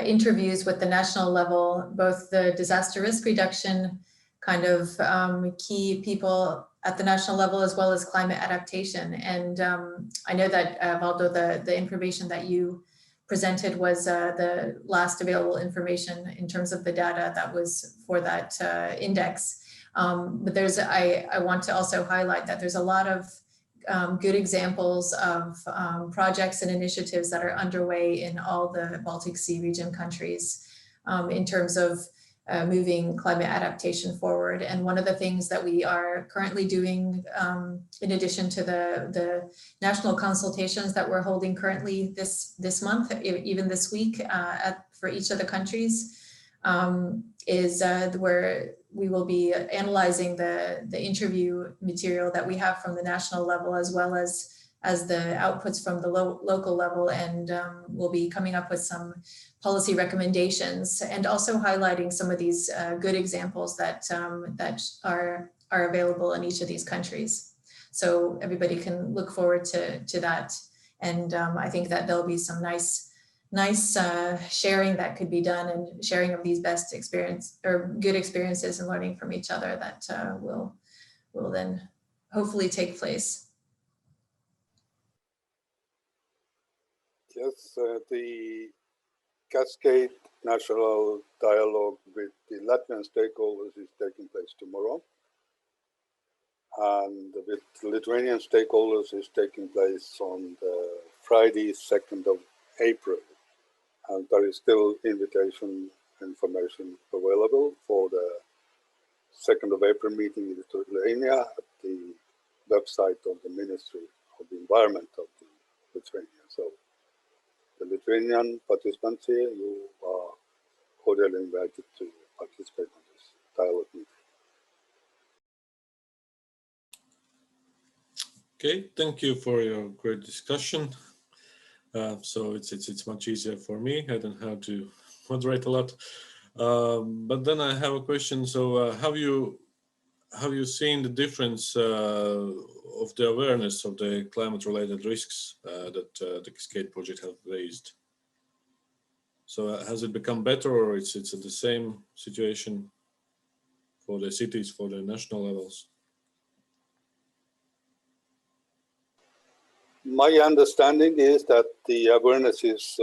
interviews with the national level, both the disaster risk reduction kind of key people at the national level, as well as climate adaptation. And I know that, Valdo, the information that you presented was the last available information in terms of the data that was for that index. But I want to also highlight that there's a lot of good examples of projects and initiatives that are underway in all the Baltic Sea region countries in terms of moving climate adaptation forward. And one of the things that we are currently doing, in addition to the national consultations that we're holding currently this month, even this week for each of the countries, is where we will be analyzing the interview material that we have from the national level, as well as the outputs from the local level, and we'll be coming up with some policy recommendations, and also highlighting some of these good examples that are available in each of these countries. So everybody can look forward to that, and I think that there'll be some nice sharing that could be done, and sharing of these best experience or good experiences and learning from each other that will then hopefully take place. Yes, the Cascade National Dialogue with the Latvian stakeholders is taking place tomorrow. And with Lithuanian stakeholders is taking place on the Friday, 2nd of April. And there is still invitation information available for the 2nd of April meeting in Lithuania at the website of the Ministry of the Environment of the Lithuania. So the Lithuanian participants here, you are cordially invited to participate in this dialogue meeting. Okay, thank you for your great discussion. So it's much easier for me. I don't have to moderate a lot. But then I have a question. So have you seen the difference of the awareness of the climate-related risks that the Cascade project have raised? So has it become better, or it's at the same situation for the cities, for the national levels? My understanding is that the awareness is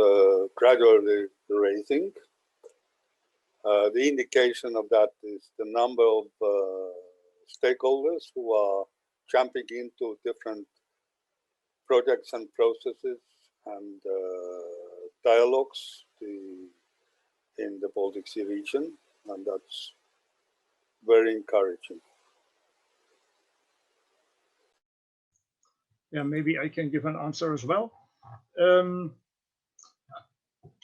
gradually raising. The indication of that is the number of stakeholders who are jumping into different projects and processes and dialogues in the Baltic Sea region, and that's very encouraging. Yeah, maybe I can give an answer as well.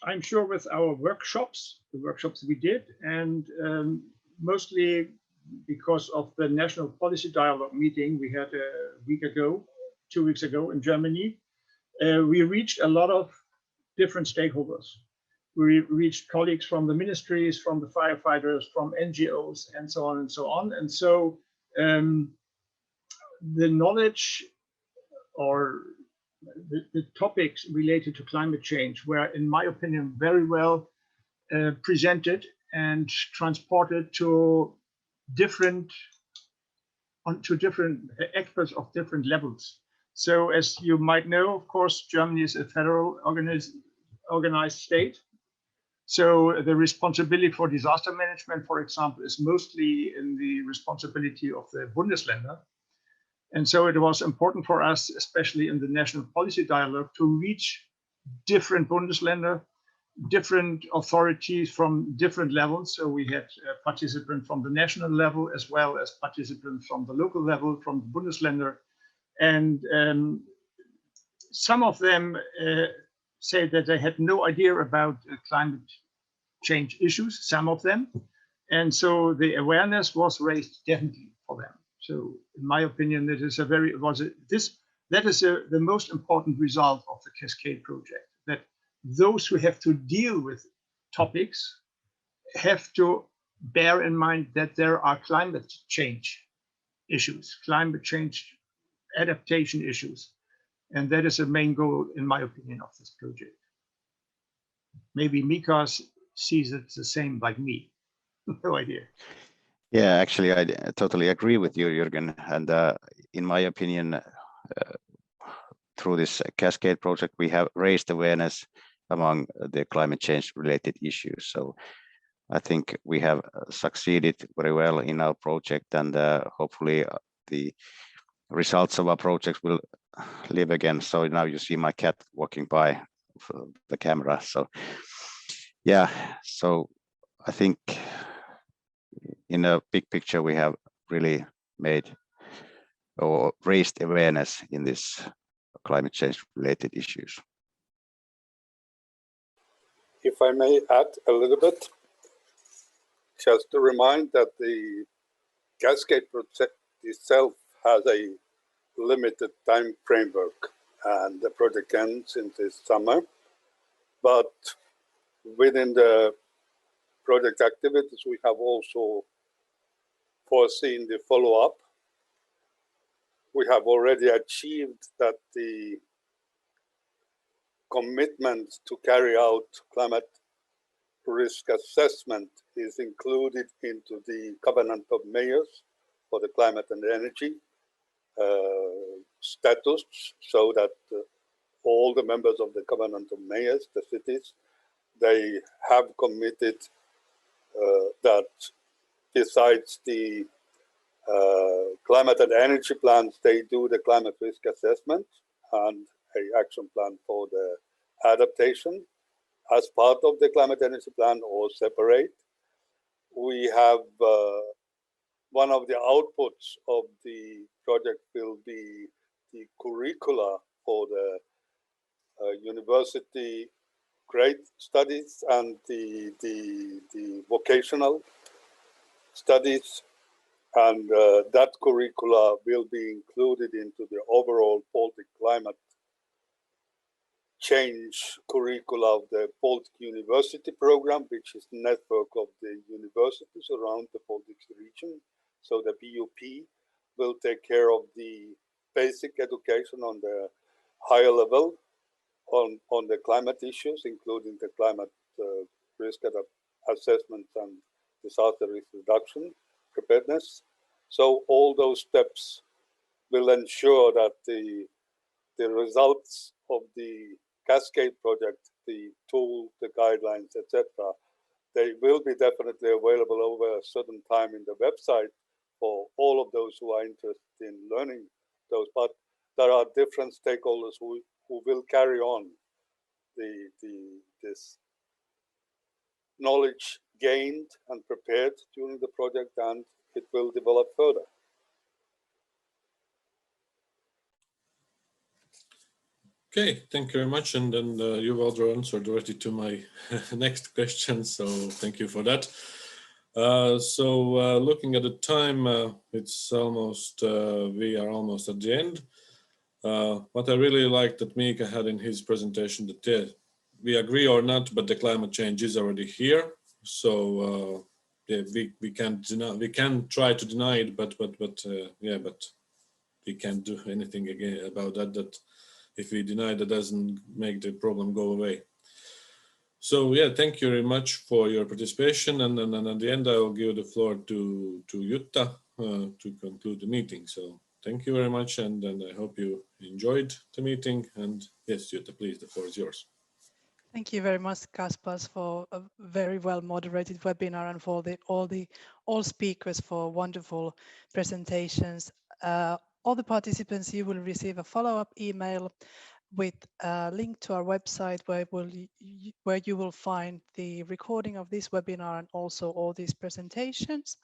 I'm sure with our workshops, the workshops we did, and mostly because of the National Policy Dialogue meeting we had a week ago, 2 weeks ago in Germany, we reached a lot of different stakeholders. We reached colleagues from the ministries, from the firefighters, from NGOs, and so on and so on. And so the knowledge or the topics related to climate change were, in my opinion, very well presented and transported to different experts of different levels. So as you might know, of course, Germany is a federal organized state. So the responsibility for disaster management, for example, is mostly in the responsibility of the Bundesländer. And so it was important for us, especially in the national policy dialogue, to reach different Bundesländer, different authorities from different levels. So we had participants from the national level as well as participants from the local level, from the Bundesländer. And some of them say that they had no idea about climate change issues, some of them. And so the awareness was raised definitely for them. So in my opinion, that is the most important result of the Cascade project, that those who have to deal with topics have to bear in mind that there are climate change issues, climate change adaptation issues. And that is the main goal, in my opinion, of this project. Maybe Mika sees it the same like me. No idea. Yeah, actually, I totally agree with you, Jürgen. And in my opinion, through this Cascade project, we have raised awareness among the climate change related issues. So I think we have succeeded very well in our project, and hopefully the results of our project will live again. So now you see my cat walking by the camera. So yeah, so I think in a big picture, we have really made or raised awareness in this climate change related issues. If I may add a little bit, just to remind that the Cascade project itself has a limited time framework, and the project ends in this summer. But within the project activities, we have also foreseen the follow-up. We have already achieved that the commitment to carry out climate risk assessment is included into the Covenant of Mayors for the climate and energy status, so that all the members of the Covenant of Mayors, the cities, they have committed that besides the climate and energy plans, they do the climate risk assessment and an action plan for the adaptation as part of the climate energy plan or separate. We have one of the outputs of the project will be the curricula for the university grade studies and the vocational studies, and that curricula will be included into the overall Baltic climate change curricula of the Baltic University program, which is a network of the universities around the Baltic region. So the BUP will take care of the basic education on the higher level on the climate issues, including the climate risk assessment and disaster risk reduction preparedness. So all those steps will ensure that the results of the Cascade project, the tool, the guidelines, etc., they will be definitely available over a certain time in the website for all of those who are interested in learning those. But there are different stakeholders who will carry on this knowledge gained and prepared during the project, and it will develop further. Okay, thank you very much. And then you've also answered already to my next question, so thank you for that. Looking at the time, it's almost, we are almost at the end. What I really liked that Mika had in his presentation, that we agree or not, but the climate change is already here. So yeah, we can't deny, we can try to deny it, but we can't do anything again about that. That if we deny, that doesn't make the problem go away. So yeah, thank you very much for your participation. And then at the end, I will give the floor to Jutta to conclude the meeting. So thank you very much, and I hope you enjoyed the meeting. And yes, Jutta, please, the floor is yours. Thank you very much, Kaspars, for a very well moderated webinar, and for all speakers for wonderful presentations. All the participants, you will receive a follow-up email with a link to our website where you will find the recording of this webinar and also all these presentations,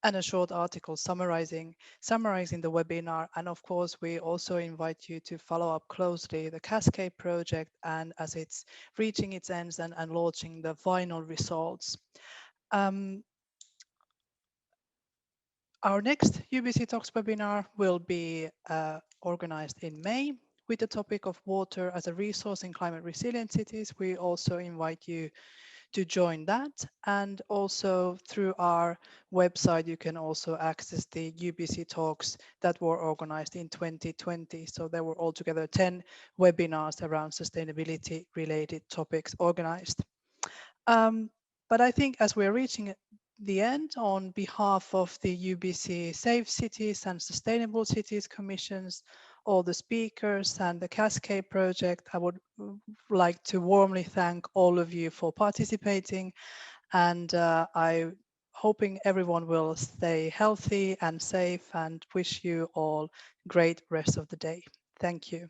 and a short article summarizing the webinar. And of course, we also invite you to follow up closely the Cascade project, and as it's reaching its ends and launching the final results. Our next UBC Talks webinar will be organized in May with the topic of water as a resource in climate resilient cities. We also invite you to join that, and also through our website you can also access the UBC Talks that were organized in 2020. So there were altogether 10 webinars around sustainability related topics organized. But I think as we're reaching the end, on behalf of the UBC Safe Cities and Sustainable Cities Commissions, all the speakers and the Cascade project, I would like to warmly thank all of you for participating, and I'm hoping everyone will stay healthy and safe, and wish you all great rest of the day. Thank you.